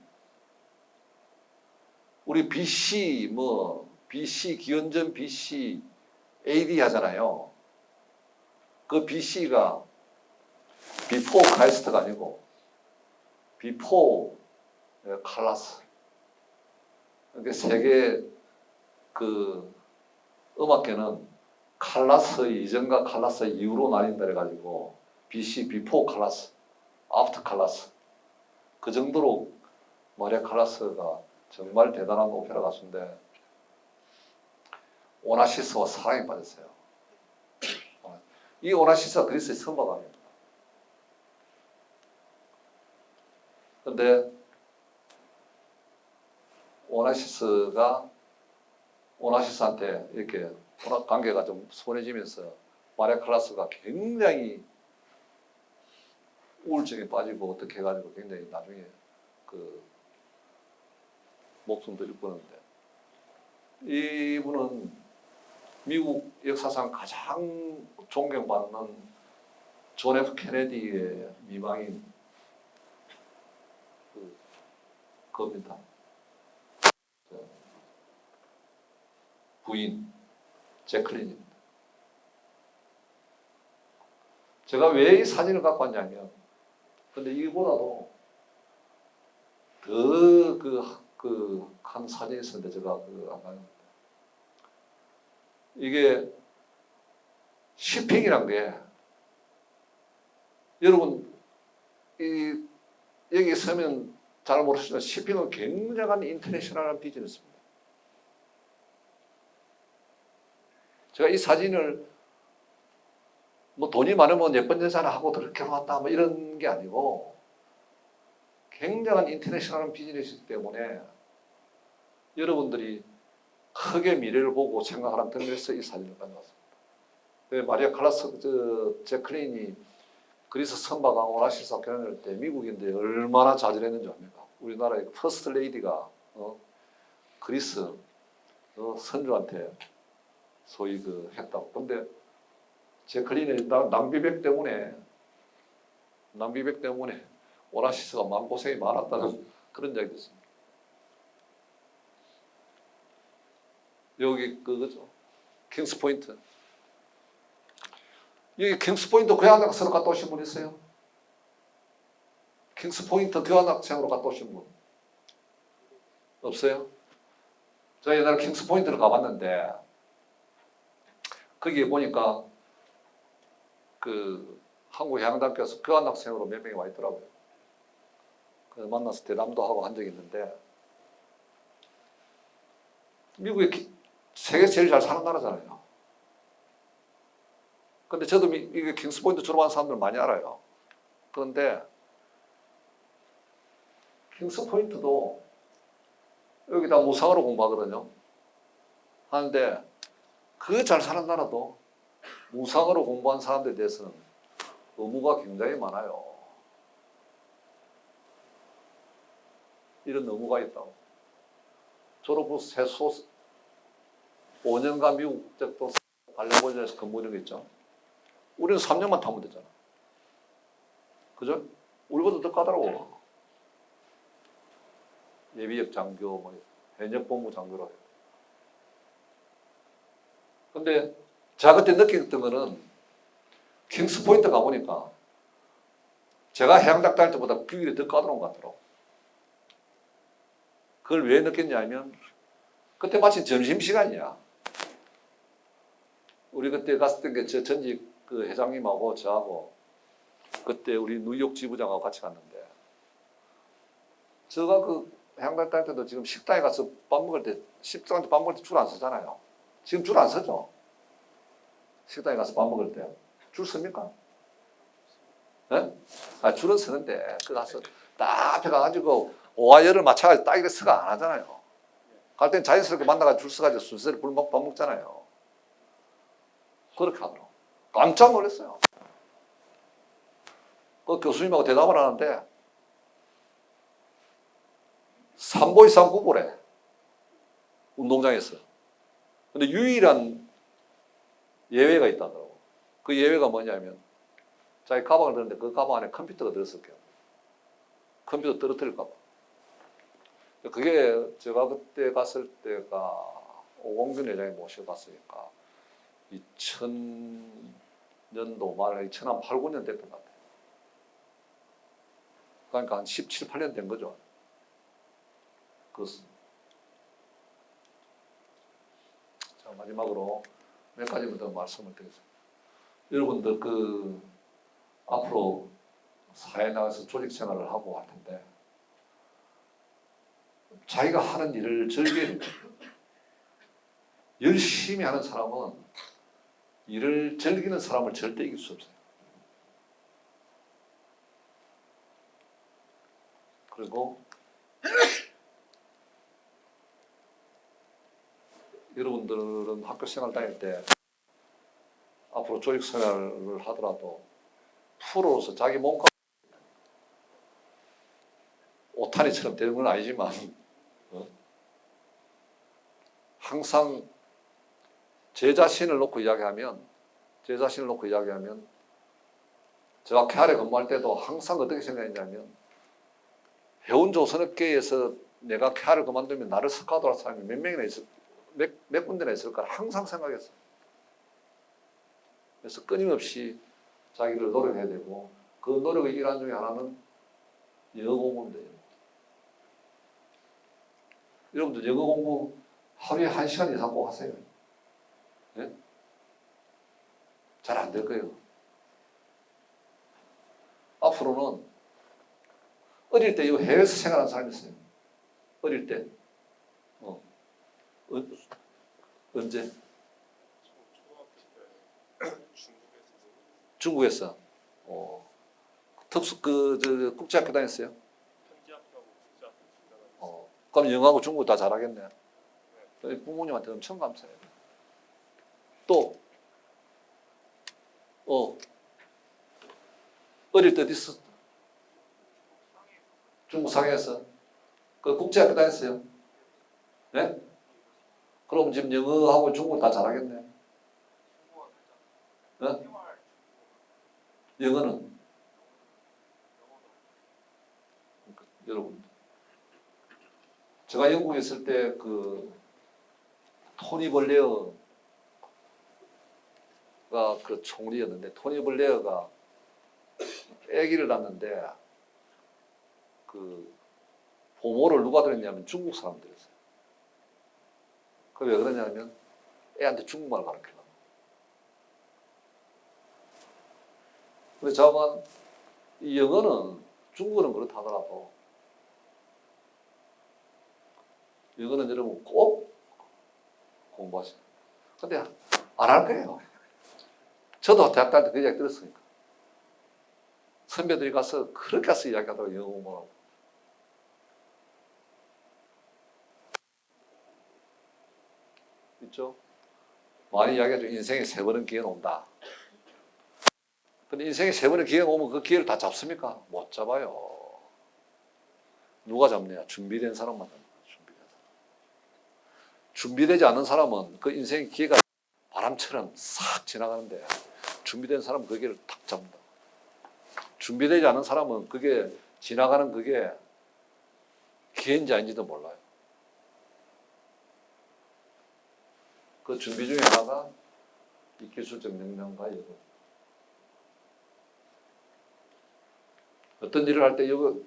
우리 BC 기원전 BC AD 하잖아요. 그 BC가 before 크라이스트가 아니고 before 칼라스. 그러니까 세계 그 음악계는 칼라스 이전과 칼라스 이후로 나뉜다 해가지고 BC before 칼라스, after 칼라스. 그 정도로 마리아 칼라스가 정말 대단한 오페라 가수인데 오나시스와 사랑에 빠졌어요. 이 오나시스가 그리스의 선박왕입니다. 그런데 오나시스한테 이렇게 관계가 좀 소원해지면서 마리아 칼라스가 굉장히 우울증에 빠지고 어떻게 해가지고 굉장히 나중에 그 목숨도 잃었는데 이분은 미국 역사상 가장 존경받는 존 F 케네디의 미망인 겁니다. 부인 제클린입니다. 제가 왜 이 사진을 갖고 왔냐면 근데 이거보다도 더 한 사진이 있었는데 제가 안 가요. 이게 쇼핑이란 게 여러분 여기 서면 잘 모르시지만 쇼핑은 굉장한 인터내셔널한 비즈니스입니다. 제가 이 사진을 뭐 돈이 많으면 예쁜 여자나 하고 결혼했다 뭐 이런 게 아니고 굉장한 인터내셔널한 비즈니스이기 때문에 여러분들이 크게 미래를 보고 생각하라는 뜻에서 이 사진을 가져왔습니다. 마리아 칼라스 제클린이 그리스 선박왕 오나시스와 결혼할 때 미국인들이 얼마나 좌절했는지 압니까? 우리나라의 퍼스트 레이디가 그리스 선조한테 소위 했다고. 근데 제클린의 낭비백 때문에 오나시스가 마음고생이 많았다는 그런 이야기도 있습니다. 여기 그거죠. 킹스포인트. 여기 킹스포인트 교환학생으로 갔다 오신 분 있어요? 킹스포인트 교환학생으로 갔다 오신 분? 없어요? 제가 옛날에 킹스포인트를 가봤는데 거기에 보니까 한국 해양단께서 교환학생으로 몇 명이 와 있더라고요. 그래서 만나서 대담도 하고 한 적이 있는데 미국이 세계 제일 잘 사는 나라잖아요. 근데 저도 이게 킹스포인트 졸업한 사람들 많이 알아요. 그런데 킹스포인트도 여기다 무상으로 공부하거든요. 하는데 그 잘 사는 나라도 무상으로 공부한 사람들에 대해서는 의무가 굉장히 많아요. 이런 의무가 있다고. 졸업 후 최소 5년간 미국 국적도 관련본에서 근무하는 거 있죠. 우리는 3년만 타면 되잖아. 그죠? 우리보다 더 까다로워. 예비역 장교, 현역본부 장교라 해요. 근데 제가 그때 느꼈던 거는 킹스포인트 가보니까 제가 해양대학 다닐 때보다 교육이 더 까다로운 것 같더라고. 그걸 왜 느꼈냐면 그때 마침 점심시간이야. 우리 그때 갔을 때 전직 회장님하고 저하고 그때 우리 뉴욕 지부장하고 같이 갔는데 제가 해양대학 다닐 때도 지금 식당에 가서 밥 먹을 때 줄 안 서잖아요. 지금 줄 안 서죠? 식당에 가서 밥 먹을 때 줄 섭니까? 예? 줄은 서는데 그 가서 딱 앞에 가가지고 오와 열을 맞춰가지고 딱 이렇게 서가 안 하잖아요. 갈 땐 자연스럽게 만나가지고 줄 서가지고 순서대로 밥 먹잖아요. 그렇게 하더라고. 깜짝 놀랐어요. 그 교수님하고 대답을 하는데 3보 이상 구보래. 운동장에서. 근데 유일한 예외가 있다더라고. 그 예외가 뭐냐면 자기 가방을 들었는데 그 가방 안에 컴퓨터가 들었을게요. 컴퓨터 떨어뜨릴까 봐. 그게 제가 그때 갔을 때가 오공균 회장이 모셔봤으니까 2000년도 말 2008, 9년 됐던 것 같아요. 그러니까 한 17, 8년 된 거죠. 자, 마지막으로 몇 가지만 더 말씀을 드리겠습니다. 여러분들 앞으로 사회에 나가서 조직 생활을 하고 할 텐데 자기가 하는 일을 즐기는 열심히 하는 사람은 일을 즐기는 사람을 절대 이길 수 없어요. 그리고 여러분들은 학교 생활 다닐 때 앞으로 조직 생활을 하더라도 프로로서 자기 몸값 오타니처럼 되는 건 아니지만 항상 제 자신을 놓고 이야기하면 제가 캐알에 근무할 때도 항상 어떻게 생각했냐면 해운조선업계에서 내가 캐알을 그만두면 나를 스카우트할 사람이 몇 명이나 몇 군데나 있을까 항상 생각했어요. 그래서 끊임없이 자기를 노력해야 되고 그 노력의 일환 중에 하나는 영어 공부인데요. 여러분들 영어 공부 하루에 1시간 이상 꼭 하세요. 네? 잘 안 될 거예요. 앞으로는 어릴 때 이 해외에서 생활한 사람이 있어요. 어릴 때. 언제? 중국에서. 특수 국제학교 다녔어요? 그럼 영어하고 중국 다 잘하겠네. 부모님한테 엄청 감사해요. 또 어릴 때 어디 있어? 중국 상해에서. 그 국제학교 다녔어요? 네? 그럼 지금 영어하고 중국 다 잘하겠네. 네? 영어는? 여러분, 제가 영국에 있을 때 토니 블레어가 총리였는데 토니 블레어가 아기를 낳는데 보모를 누가 들었냐면 중국 사람들이었어요. 그 왜 그러냐면 애한테 중국말을 가르치려고. 근데 저만 이 영어는 중국어는 그렇다 하더라도 영어는 여러분 꼭 공부하세요. 근데 안 할 거예요. 저도 대학 다닐 때 그 이야기 들었으니까. 선배들이 가서 그렇게 가서 이야기하더라고요. 영어 공부하고. 있죠? 많이 이야기하죠. 인생에 3번은 기회는 온다. 근데 인생에 3번의 기회가 오면 그 기회를 다 잡습니까? 못 잡아요. 누가 잡냐? 준비된 사람만 잡니다. 준비되지 않은 사람은 그 인생의 기회가 바람처럼 싹 지나가는데 준비된 사람은 그 기회를 탁 잡는다. 준비되지 않은 사람은 그게 지나가는 그게 기회인지 아닌지도 몰라요. 그 준비 중에 하나가 이 기술적 역량과 여러. 어떤 일을 할 때 이거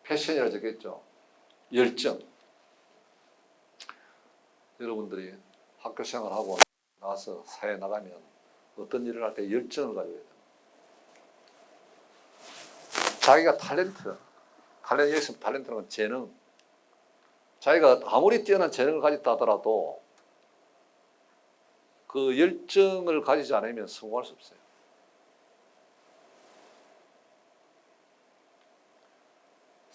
패션이라 적겠죠. 열정. 여러분들이 학교 생활하고 나와서 사회에 나가면 어떤 일을 할 때 열정을 가져야 돼요. 자기가 여기서 탤런트는 건 재능. 자기가 아무리 뛰어난 재능을 가졌다 하더라도 그 열정을 가지지 않으면 성공할 수 없어요.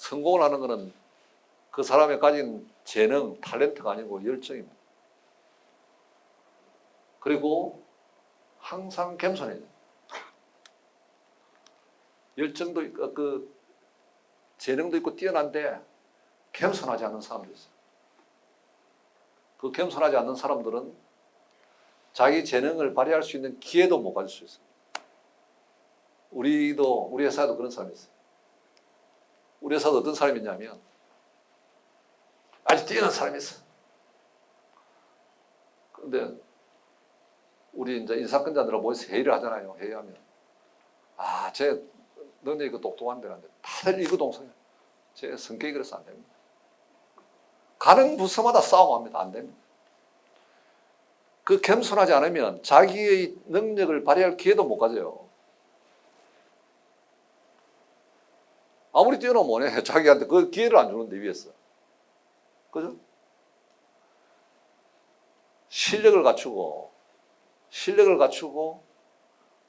성공을 하는 것은 그 사람이 가진 재능, 탤런트가 아니고 열정입니다. 그리고 항상 겸손해야 돼요. 열정도 있고 그 재능도 있고 뛰어난데 겸손하지 않는 사람도 있어요. 그 겸손하지 않는 사람들은 자기 재능을 발휘할 수 있는 기회도 못 가질 수 있어요. 우리 회사에도 그런 사람이 있어요. 우리 회사도 어떤 사람이 있냐면 아주 뛰어난 사람이 있어요. 근데 우리 이제 인사권자들하고 모여서 회의를 하잖아요. 회의하면 쟤 너네 이거 똑똑한데 다들 이거동성이야. 제 성격이 그래서 안 됩니다. 가는 부서마다 싸움합니다. 안 됩니다. 그 겸손하지 않으면 자기의 능력을 발휘할 기회도 못 가져요. 아무리 뛰어나면 뭐네. 자기한테 그 기회를 안 주는데 위에서. 그죠? 실력을 갖추고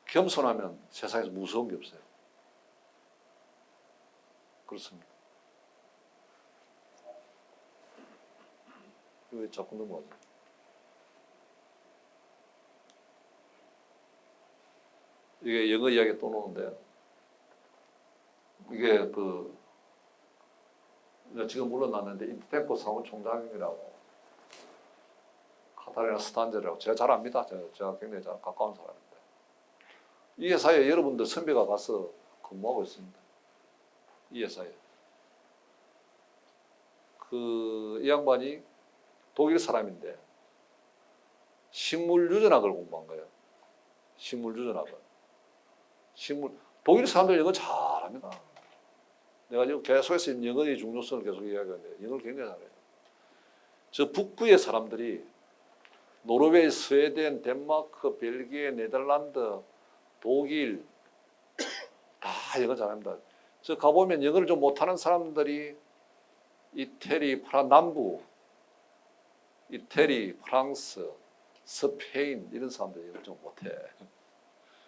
겸손하면 세상에서 무서운 게 없어요. 그렇습니다. 왜 자꾸 넘어가죠? 이게 영어 이야기 또 나오는데, 이게 지금 물러났는데 인터템포 사무총장이라고 카타리나 스탄제라고 제가 잘 압니다. 제가 굉장히 잘 가까운 사람인데 이 회사에 여러분들 선배가 가서 근무하고 있습니다. 이 회사에 이 양반이 독일 사람인데 식물 유전학을 공부한 거예요. 식물 유전학을. 독일 사람들 영어 잘합니다. 내가 지금 계속해서 영어의 중요성을 계속 이야기하는데 영어를 굉장히 잘해요. 저 북부의 사람들이 노르웨이, 스웨덴, 덴마크, 벨기에, 네덜란드, 독일 다 영어 잘합니다. 저 가보면 영어를 좀 못하는 사람들이 이태리, 남부, 이태리, 프랑스, 스페인 이런 사람들 영어 좀 못해.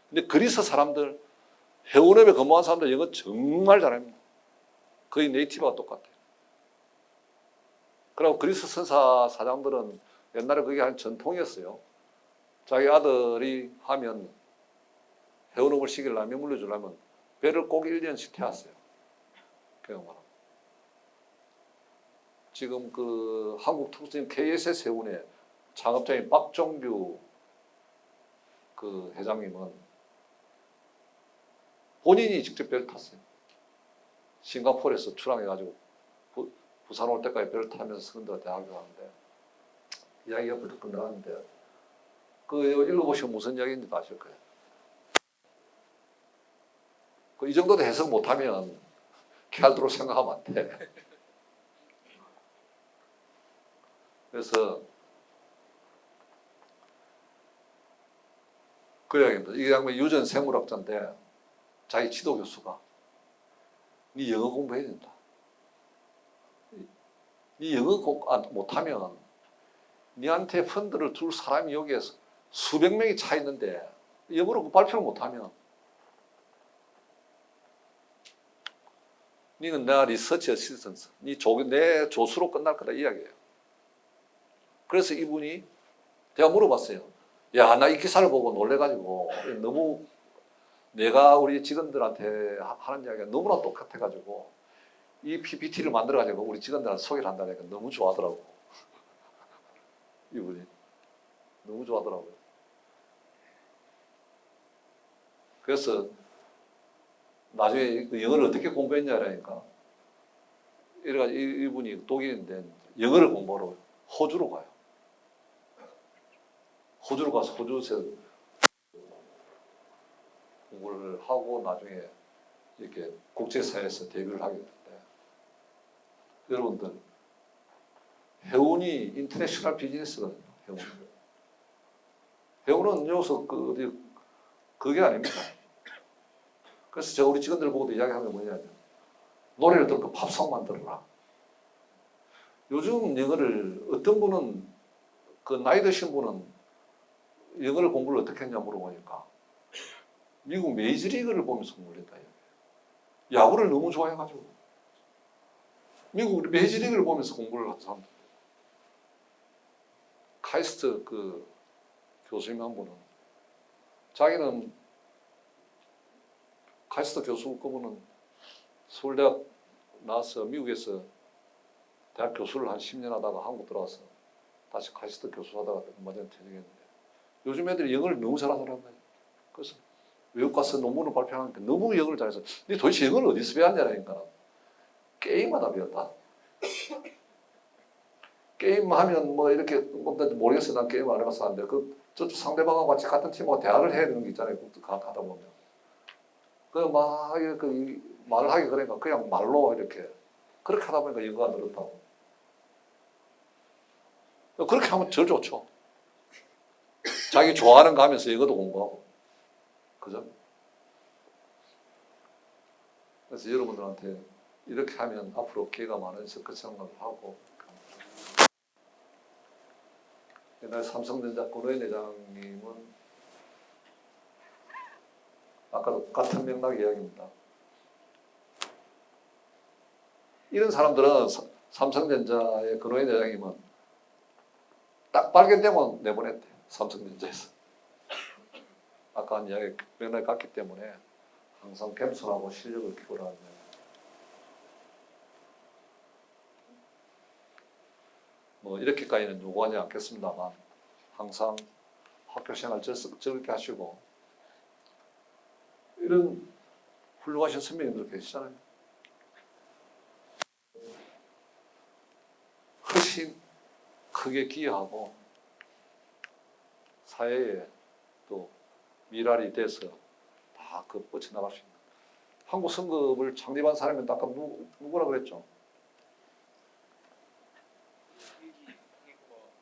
근데 그리스 사람들, 해운업에 근무한 사람들 영어 정말 잘합니다. 거의 네이티브가 똑같아요. 그리고 그리스 선사 사장들은 옛날에 그게 한 전통이었어요. 자기 아들이 하면 해운업을 시키려면 물려주려면 배를 꼭 1년씩 태웠어요. 경험하라고. 지금 한국 특수인 KSS 해운의 창업자인 박정규 회장님은 본인이 직접 배를 탔어요. 싱가포르에서 출항해가지고 부산 올 때까지 배를 타면서 서울대 대학교 가는데 이야기가 부터 끝나는데 읽어보시면 무슨 이야기인지 아실 거예요. 이 정도도 해석 못하면 캐알드로 생각하면 안 돼. 그래서 그 이야기입니다. 이 양반 유전 생물학자인데 자기 지도 교수가 네 영어 공부해야 된다. 네 영어 못하면 네한테 펀드를 줄 사람이 여기에서 수백 명이 차 있는데 영어로 발표를 못하면 너는 내가 리서치 어시스턴트, 내 조수로 끝날 거다 이야기예요. 그래서 이분이 제가 물어봤어요. 야, 나 이 기사를 보고 놀래가지고 너무 내가 우리 직원들한테 하는 이야기가 너무나 똑같아가지고 이 PPT를 만들어가지고 우리 직원들한테 소개를 한다니까 너무 좋아하더라고. 이분이 너무 좋아하더라고요. 그래서 나중에 영어를 어떻게 공부했냐라니까 이래가지고 이분이 독일인데 영어를 공부하러 호주로 가요. 호주로 가서 호주에서 공부를 하고 나중에 이렇게 국제사회에서 데뷔를 하게 됐는데 여러분들 해운이 인터내셔널 비즈니스거든요. 해운은 여기서 그게 아닙니다. 그래서 제가 우리 직원들 보고도 이야기하는 게 뭐냐면 노래를 들고 팝송 만들어라. 요즘 영어를 어떤 분은 나이 드신 분은 영어를 공부를 어떻게 했냐 물어보니까 미국 메이저리그를 보면서 공부를 했다. 야구를 너무 좋아해가지고 미국 메이저리그를 보면서 공부를 한 사람. 카이스트 그 교수님 한 분은 자기는 카이스트 교수 그분은 서울대학 나와서 미국에서 대학 교수를 한 10년 하다가 한국 들어와서 다시 카이스트 교수 하다가 얼마 전에 퇴직했는데 요즘 애들이 영어를 너무 잘하더라고요. 그래서 외국 가서 논문을 발표하니까 너무 영어를 잘해서 근데 도대체 영어를 어디서 배웠냐니까 게임마다 배웠다. 게임하면 뭐 이렇게 모르겠어요. 난 게임 안 해봐서 안 돼. 그 저쪽 상대방하고 같이 같은 팀하고 대화를 해야 되는 게 있잖아요. 하다 보면 그 말을 하기 그러니까 그냥 말로 이렇게 그렇게 하다 보니까 영어가 늘었다고. 그렇게 하면 더 좋죠. 자기 좋아하는 거 하면서 영어도 공부하고. 그죠? 그래서 여러분들한테 이렇게 하면 앞으로 기회가 많아져서 그 생각을 하고. 옛날 삼성전자 권오현 회장님은 아까도 같은 맥락 이야기입니다. 이런 사람들은 삼성전자의 권오현 회장님은 딱 발견되면 내보냈대. 삼성전자에서. 아까 한 이야기 맥락이 같기 때문에 항상 겸손하고 실력을 키우라는 뭐 이렇게까지는 요구하지 않겠습니다만 항상 학교 생활 즐겁게 하시고 이런 훌륭하신 선배님들 계시잖아요. 훨씬 크게 기여하고 사회에 또 미랄이 돼서 다 그 뻗쳐나갈 수 있는 한국 성급을 창립한 사람은 아까 누구라 그랬죠?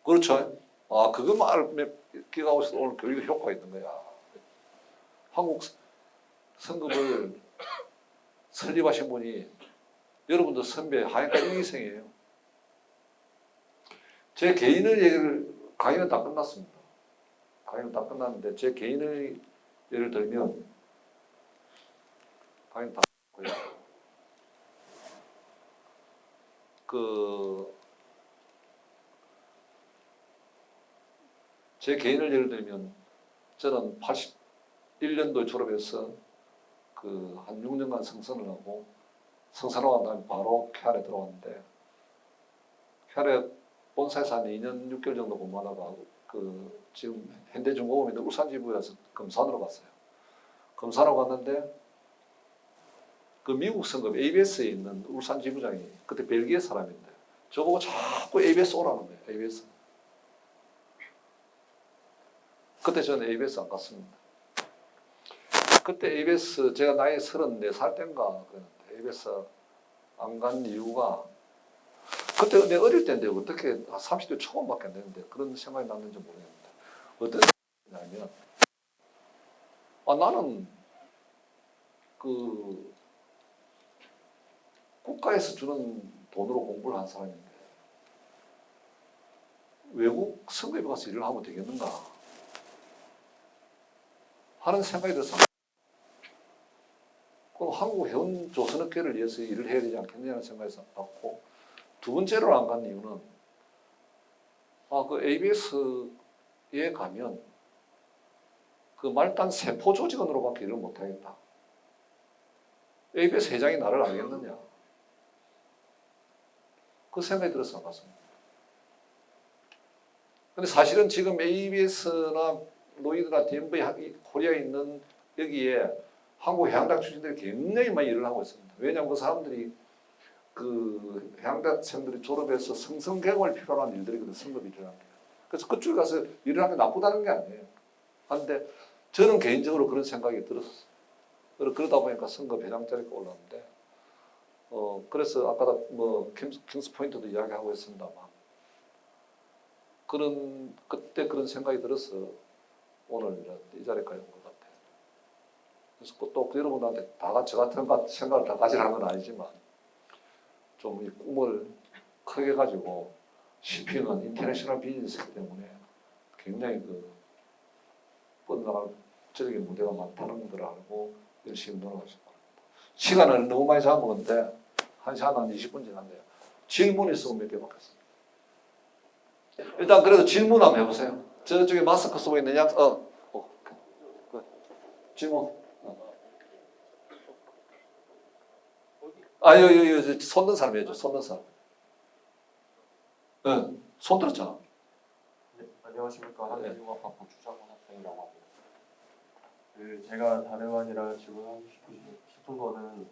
그렇죠. 아, 그거 말 기가하고 있어. 오늘 교육 효과가 있는 거야. 한국 성급을 설립하신 분이 여러분들 선배 하얀가 일기생이에요. 제 개인의 얘기를 강의는 다 끝났습니다. 강의는 다 끝났는데 제 개인의 예를 들면 강의는 다 끝났고요. 제 개인을 예를 들면 저는 81년도에 졸업해서 한 6년간 성선을 하고 성선하고 난 다음에 바로 쾌활에 들어왔는데 쾌활에 본사에서 한 2년 6개월 정도 근무하다가 지금 현대중공업에 있는 울산지부에서 검사하러 갔어요. 검사하러 갔는데 그 미국 성급 ABS에 있는 울산지부장이 그때 벨기에 사람인데 저보고 자꾸 ABS 오라는 거예요. ABS. 그때 저는 ABS 안 갔습니다. 그때 ABS 제가 나이 34살 때인가 그랬는데 ABS 안 간 이유가 그때 내 어릴 때인데 어떻게 30대 초반밖에 안 됐는데 그런 생각이 났는지 모르겠는데 어떤 생각이냐면 나는 국가에서 주는 돈으로 공부를 한 사람인데 외국 성급에 가서 일을 하면 되겠는가 하는 생각이 들어서 그럼 한국 현 조선업계를 위해서 일을 해야 되지 않겠느냐는 생각에서 받고 두 번째로 안 간 이유는 그 ABS에 가면 그 말단 세포 조직원으로밖에 일을 못하겠다. ABS 회장이 나를 알겠느냐. 그 생각이 들어서 안 갔습니다. 근데 사실은 지금 ABS나 노이드나 DMV 코리아에 있는 여기에 한국 해양대학 출신들이 굉장히 많이 일을 하고 있습니다. 왜냐하면 그 사람들이 해양대학생들이 졸업해서 성성경을 필요로 하는 일들이거든요. 성급 일이라는 게. 그래서 그쪽에 가서 일을 하는 게 나쁘다는 게 아니에요. 그런데 저는 개인적으로 그런 생각이 들었어요. 그러다 보니까 성급 회장 자리가 올랐는데 그래서 아까도 킹스 포인트도 이야기하고 있습니다만 그때 그런 생각이 들어서 오늘 이 자리까지 온 것 같아요. 그래서 또 여러분한테 다 같이 같은 생각을 다 가지라는 건 아니지만 좀 이 꿈을 크게 가지고 CP는 인터내셔널 비즈니스이기 때문에 굉장히 뻗어나갈 적인 무대가 많다는 걸 알고 열심히 노력하시기 바랍니다. 시간을 너무 많이 잡았는데 1시간 한 20분 지났네요. 질문 있으면 몇 개 받겠습니다. 일단 그래도 질문 한번 해보세요. 저쪽에 마스크 쓰고 있는 질문. 여기 손든 사람이 해줘. 손든 사람. 응, 손 들었잖아. 네, 안녕하십니까. 한국융합학부 주장훈 학생이라고 합니다. 제가 다름 아니라 질문하고 싶은 거는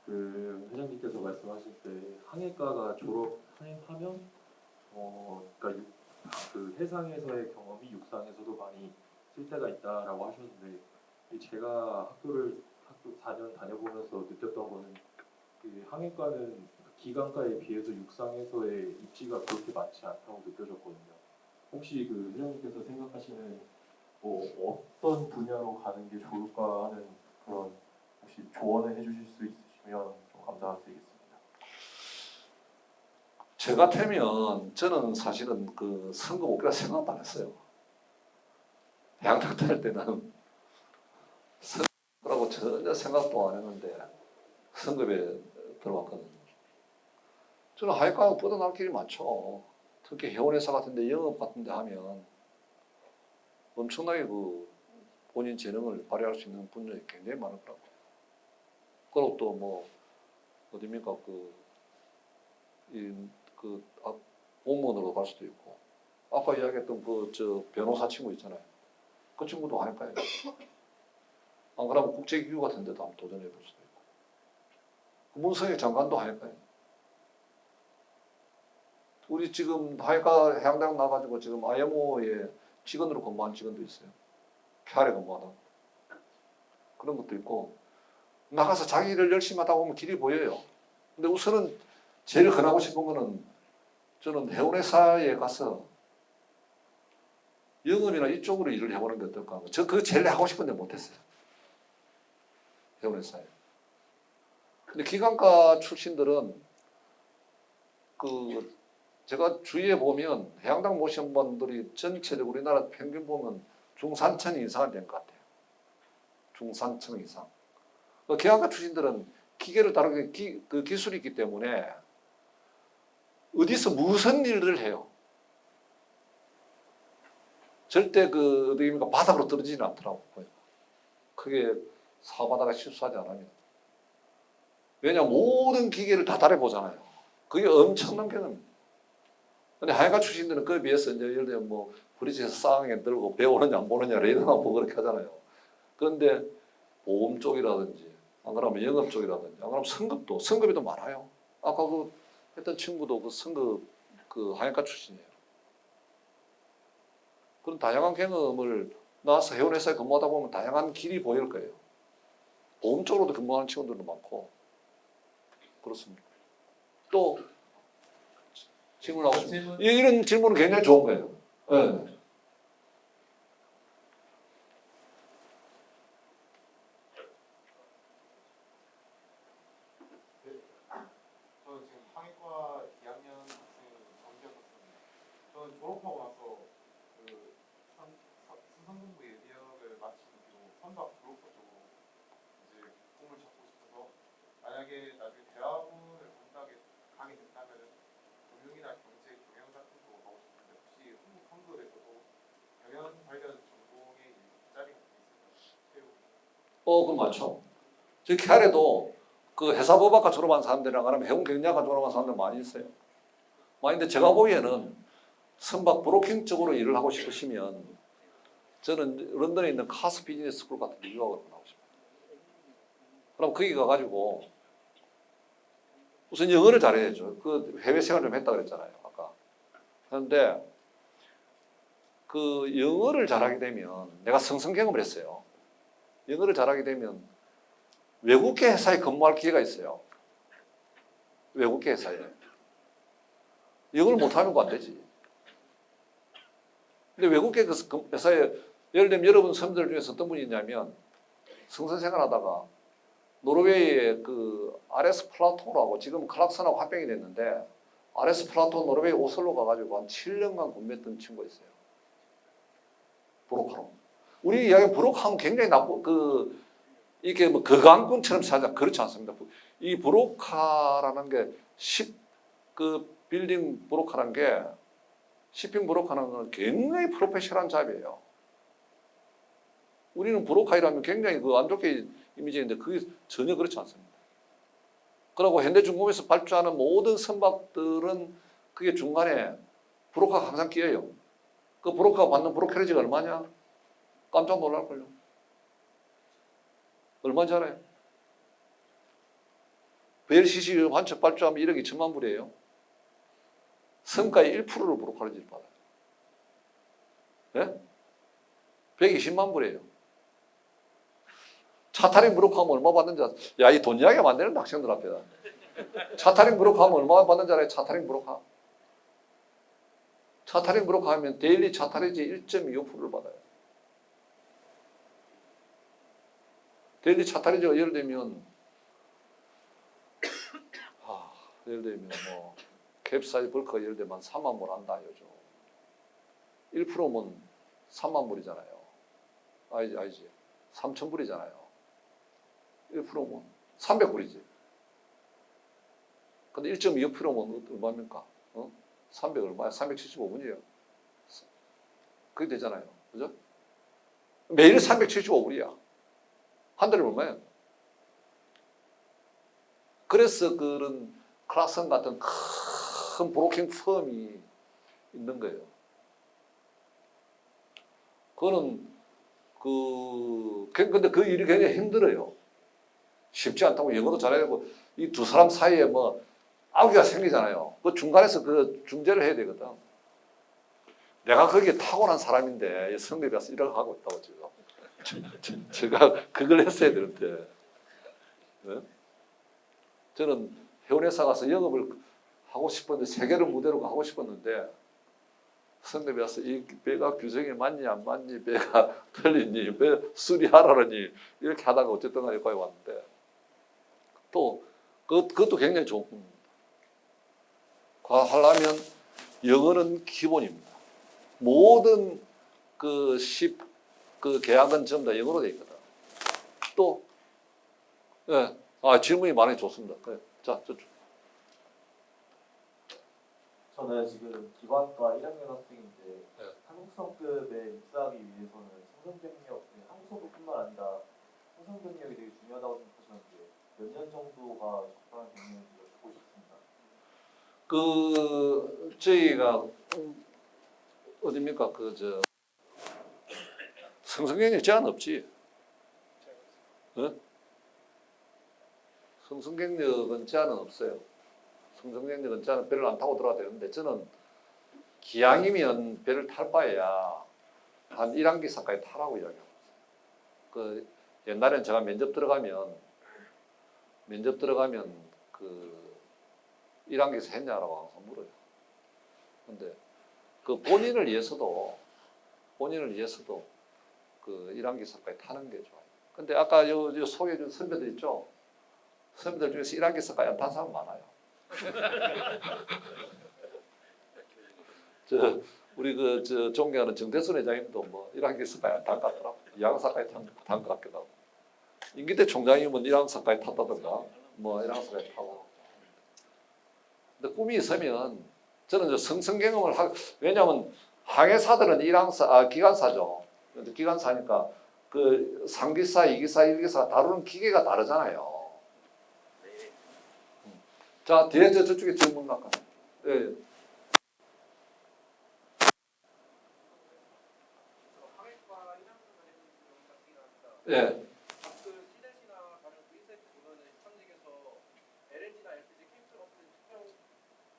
회장님께서 말씀하실 때 항해과가 항해하면 그러니까 해상에서의 경험이 육상에서도 많이 쓸 때가 있다라고 하셨는데 제가 학교 4년 다녀보면서 느꼈던 거는 항해과는 기관과에 비해서 육상에서의 입지가 그렇게 많지 않다고 느껴졌거든요. 혹시 회장님께서 생각하시는 어떤 분야로 가는 게 좋을까 하는 그런 혹시 조언을 해주실 수 있으시면 좀 감사드리겠습니다. 저 같으면 저는 사실은 선거 오기라 생각도 안 했어요. 대학교 다닐 때는 선거라고 전혀 생각도 안 했는데 선거에 들어왔거든요. 저는 하여간 뻗어날 길이 많죠. 특히 해운회사 같은 데 영업 같은 데 하면 엄청나게 본인 재능을 발휘할 수 있는 분야가 굉장히 많을 거라고. 그리고 또 어딥니까 공무원으로 갈 수도 있고, 아까 이야기했던 변호사 친구 있잖아요. 그 친구도 하니까요. 안 그러면 국제기구 같은 데도 한번 도전해 볼 수도 있고, 문성의 장관도 하니까요. 우리 지금 하니까 해양대학 나가지고 지금 IMO에 직원으로 근무한 직원도 있어요. 캐알에 근무하다. 그런 것도 있고, 나가서 자기 일을 열심히 하다 보면 길이 보여요. 근데 우선은 제일 권하고 싶은 거는 저는 해운회사에 가서 영업이나 이쪽으로 일을 해보는 게 어떨까 하고, 저 그거 제일 하고 싶은데 못했어요. 해운회사에. 근데 기관과 출신들은 제가 주위에 보면 해양당 모신 분들이 전체적으로 우리나라 평균 보면 중산층 이상은 된 것 같아요. 중산층 이상. 기관과 출신들은 기계를 다루는 기술이 있기 때문에 어디서 무슨 일을 해요. 절대 바닥으로 떨어지지는 않더라고요. 크게 사고하다가 실수하지 않으면. 왜냐하면 모든 기계를 다 달아보잖아요. 그게 엄청난 경험입니다. 근데 하여가 출신들은 그에 비해서 예를 들면 브리지에서 쌍에 들고 배 오느냐 안 보느냐 레이더만 보고 그렇게 하잖아요. 그런데 보험 쪽이라든지 안 그러면 영업 쪽이라든지 안 그러면 성급이 더 많아요. 아까 했던 친구도 성급 하얀과 출신이에요. 그런 다양한 경험을 나와서 해운회사에 근무하다 보면 다양한 길이 보일 거예요. 보험 쪽으로도 근무하는 친구들도 많고 그렇습니다. 또 질문하고 싶습니다. 이런 질문은 굉장히 좋은 거예요. 네. 저는 지금 항해과 2학년 학생 정기였었습니다. 저는 졸업하고 나서 수성공부 예비역을 마친 뒤로 선박 브로커 쪽으로 이제 꿈을 찾고 싶어서 만약에 나중에 대학원을 가게 된다면은 금융이나 경제 경영 같은 거 하고 싶은데 혹시 한국에서도 경영 관련 전공의 일자리가 있을까요? 그건 맞죠. 저 캐알에도 회사법학과 졸업한 사람들이랑 그러면 해운경영학과 졸업한 사람들 많이 있어요. 많은데 제가 보기에는 선박 브로킹 쪽으로 일을 하고 싶으시면 저는 런던에 있는 카스 비즈니스 스쿨 같은 데 유학을 나오고 싶어요. 그럼 거기 가가지고 우선 영어를 잘해야죠. 해외 생활 좀 했다 그랬잖아요. 아까. 그런데 영어를 잘하게 되면 내가 성성경험을 했어요. 영어를 잘하게 되면 외국계 회사에 근무할 기회가 있어요. 외국계 회사에. 영어를 못하면 안 되지. 근데 외국계 회사에 예를 들면 여러분 선배들 중에서 어떤 분이 있냐면 성선생활 하다가 노르웨이의 RS 플라톤하고 지금 클락슨하고 합병이 됐는데 RS 플라톤 노르웨이 오슬로 가가지고 한 7년간 근무했던 친구가 있어요. 브로커로. 우리 이야기 브로커하면 굉장히 이게 거강꾼처럼 살자 그렇지 않습니다. 이 브로커라는 게 그 빌딩 브로커라는 게 shipping 브로커라는 건 굉장히 프로페셔널한 잡이에요. 우리는 브로커 일하면 굉장히 그 안 좋게 이미지인데 그게 전혀 그렇지 않습니다. 그리고 현대중공업에서 발주하는 모든 선박들은 그게 중간에 브로커가 항상 끼어요. 그 브로커가 받는 브로커리지가 얼마냐? 깜짝 놀랄걸요. 얼마인지 알아요? VLCC 한 척 발주하면 1억 2천만 불이에요. 성가의 1%를 브로커리지를 받아요. 예? 120만 불이에요. 차타링 브로커 하면 얼마 받는지 알아요? 야, 이 돈 이야기 만드는 학생들 앞에다. 차타링 브로커 하면 얼마 받는지 알아요? 차타링 브로커. 차타링 브로커 하면 데일리 차타리지 1.25%를 받아요. 데일리 차타리지가 예를 들면 예를 들면 뭐 캡사이즈 벌크가 예를 들면 3만 불 한다 요즘. 1%면 3만 불이잖아요. 아니지. 3천 불이잖아요. 1%면 300불이지. 근데 1.25%면 얼마입니까? 300 얼마야? 375분이에요. 그게 되잖아요. 그죠? 매일 375불이야. 한 달에 얼마야? 그래서 그런 클라슨 같은 큰 브로킹 펌이 있는 거예요. 그거는 근데 그 일이 굉장히 힘들어요. 쉽지 않다고. 영어도 잘해야 되고 이 두 사람 사이에 뭐 아우기가 생기잖아요. 그 중간에서 그 중재를 해야 되거든. 내가 거기에 타고난 사람인데 성대에 가서 일을 하고 있다고 지금. 제가 그걸 했어야 되는데. 네? 저는 해운회사 가서 영업을 하고 싶었는데 세계를 무대로 가고 싶었는데 성대에 가서 이 배가 규정이 맞니 안 맞니, 배가 틀리니, 배 수리하라니 이렇게 하다가 어쨌든 간에 여기까지 왔는데 또 그것도 굉장히 좋은 겁니다. 하려면 영어는 기본입니다. 모든 그 계약은 전부 다 영어로 되어 있거든. 또, 예, 질문이 많이 좋습니다. 자, 저쪽. 저는 지금 기관과 1학년 학생인데 네. 한국성급에 입사하기 위해서는 성성경력, 한국성급뿐만 아니라 성성경력이 되게 중요하다고 생각하셨는데 몇 년 정도가 적당한 경력인지 여쭙고 싶습니다. 저희가 어딥니까? 성성경력 제한 없지. 어? 성성경력은 제한은 없어요. 성성경력은 제한은 배를 안 타고 들어야 되는데 저는 기왕이면 배를 탈 바에야 한 1학기사까지 타라고 이야기합니다. 옛날엔 제가 면접 들어가면 그 1학기에서 했냐라고 항상 물어요. 근데 그 본인을 위해서도 그 1학기사까지 타는 게 좋아요. 근데 아까 요 소개해준 선배들 있죠? 선배들 중에서 1학기사까지 안 탄 사람 많아요. 우리 존경하는 정대순 회장님도 뭐 1학기사까지 안 탄 것 같더라고. 2학기사까지 탄 것 같기도 하고. 임기대 총장님은 1학기사까지 탔다던가 뭐 1학기사까지 타고. 근데 꿈이 있으면 저는 성성경험을 왜냐하면 항해사들은 기관사죠. 기관사니까 그 3기사, 2기사, 1기사 다루는 기계가 다르잖아요. 자, 뒤에 저쪽에 질문 할까요? 네. 예.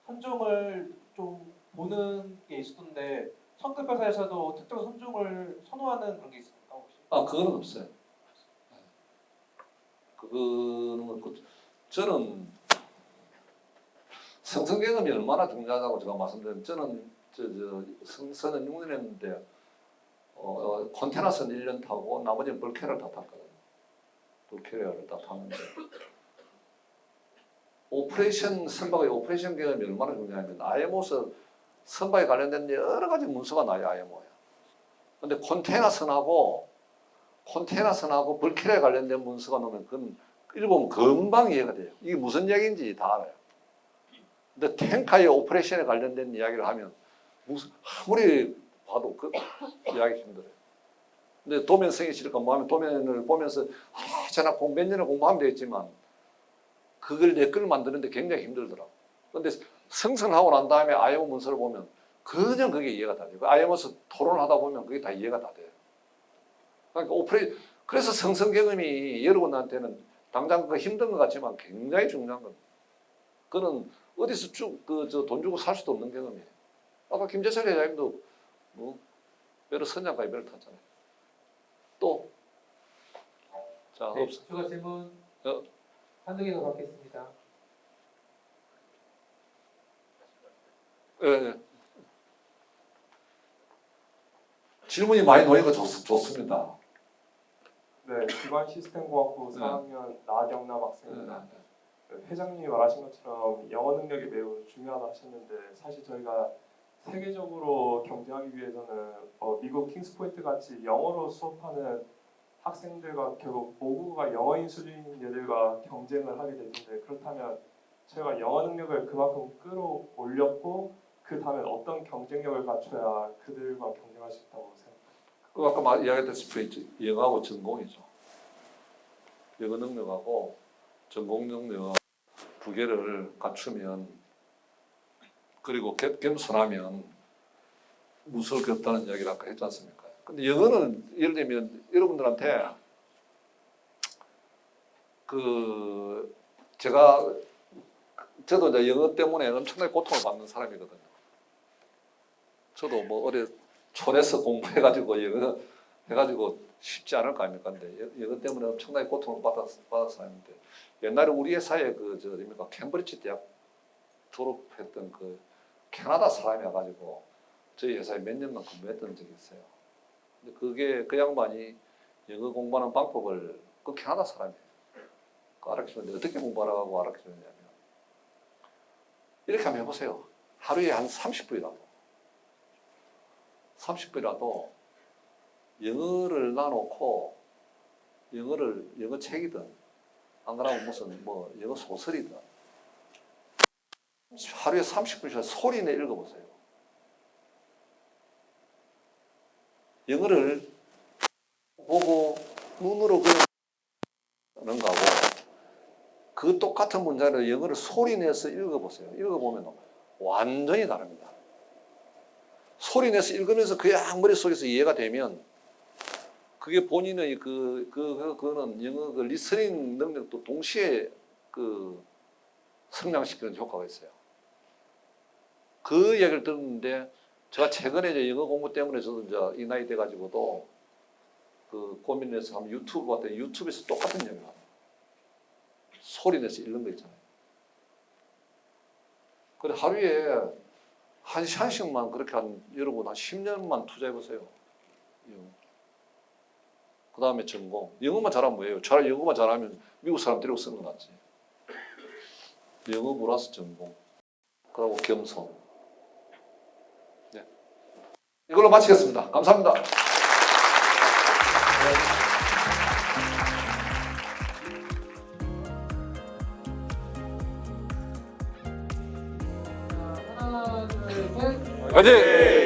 선종을 좀 보는 게 있었는데 성급 회사에서도 특정 선종을 선호하는 그런 게 있습니까 혹시? 그거는 없어요. 그거는 없고 저는 성성경험이 얼마나 중요하다고 제가 말씀드리면 저는 성선은 6년 했는데 컨테너선 1년 타고 나머지는 벌캐리어를 다 탔거든요. 벌캐리어를 다 탔는데 선박의 오퍼레이션 경험이 얼마나 중요하냐면 IMO에서 선박에 관련된 여러 가지 문서가 나요. IMO에. 근데 컨테너선하고 벌캐리어에 관련된 문서가 나오면 그건 읽어보면 금방 이해가 돼요. 이게 무슨 얘기인지 다 알아요. 근데 탱카의 오퍼레이션에 관련된 이야기를 하면 무슨 아무리 봐도 그 이야기 힘들어요. 근데 도면성이 싫을까 뭐 하면 도면을 보면서 저나 몇 년을 공부하면 되겠지만 그걸 내 걸 만드는데 굉장히 힘들더라고. 근데 생성하고 난 다음에 IO 문서를 보면 그냥 그게 이해가 다 돼요. 그 IO에서 토론하다 보면 그게 다 이해가 다 돼요. 그러니까 그래서 생성 경험이 여러분한테는 당장 그 힘든 것 같지만 굉장히 중요한 겁니다. 그는 어디서 돈 주고 살 수도 없는 경험이에요. 아까 김재철 회장님도 뭐 여러 선장까지 배를 탔잖아요. 또, 자, 네, 추가 질문 한두 개 더 받겠습니다. 예. 질문이 많이 놓이니까 좋습니다. 네, 기관 시스템공학부 4학년 나경남 학생입니다. 회장님이 말하신 것처럼 영어 능력이 매우 중요하다 하셨는데 사실 저희가 세계적으로 경쟁하기 위해서는 미국 킹스포인트 같이 영어로 수업하는 학생들과 결국 모국어가 영어인 수준인 애들과 경쟁을 하게 될 텐데 그렇다면 저희가 영어 능력을 그만큼 끌어올렸고 그 다음에 어떤 경쟁력을 갖춰야 그들과 경쟁할 수 있다고 생각합니다. 그 아까 이야기했다시피 영어하고 전공이죠. 영어 능력하고 전공 능력 두 개를 갖추면 그리고 겸손하면 무서울 게 없다는 이야기를 아까 했지 않습니까? 근데 영어는 예를 들면 여러분들한테 저도 이제 영어 때문에 엄청나게 고통을 받는 사람이거든요. 저도 뭐 촌에서 공부해가지고 영어 해가지고 쉽지 않을 거 아닙니까? 근데 영어 때문에 엄청나게 고통을 받았었는데 옛날에 우리 회사에 캠브리지 대학 졸업했던 그 캐나다 사람이 와가지고 저희 회사에 몇 년간 근무했던 적이 있어요. 근데 그 양반이 영어 공부하는 방법을 그 캐나다 사람이에요. 알려주는데 어떻게 공부하라고 알려주느냐면 이렇게 한번 해보세요. 하루에 한 30분이라도 영어를 놔놓고 영어 책이든 안 그러면 무슨 뭐 영어 소설이든 하루에 30분씩 소리내 읽어보세요. 영어를 보고 눈으로 그는 거고 그 똑같은 문장을 영어를 소리내서 읽어보세요. 읽어보면 완전히 다릅니다. 소리내서 읽으면서 그냥 머릿속에서 이해가 되면 그게 본인의 그거는 영어 리스닝 능력도 동시에 성장시키는 효과가 있어요. 그 얘기를 듣는데 제가 최근에 이제 영어 공부 때문에 저도 이제 이 나이 돼가지고도 고민을 해서 한번 유튜브 봤더니 유튜브에서 똑같은 얘기를 합니다. 소리내서 읽는 거 있잖아요. 그래 하루에 한 시간씩만 그렇게 여러분 한 10년만 투자해보세요. 그 다음에 전공. 영어만 잘하면 뭐예요? 영어만 잘하면 미국 사람 데리고 쓰는 거 낫지. 영어 플러스 전공. 그리고 겸손. 네. 이걸로 마치겠습니다. 감사합니다. 하나, 둘, 셋. 화이팅!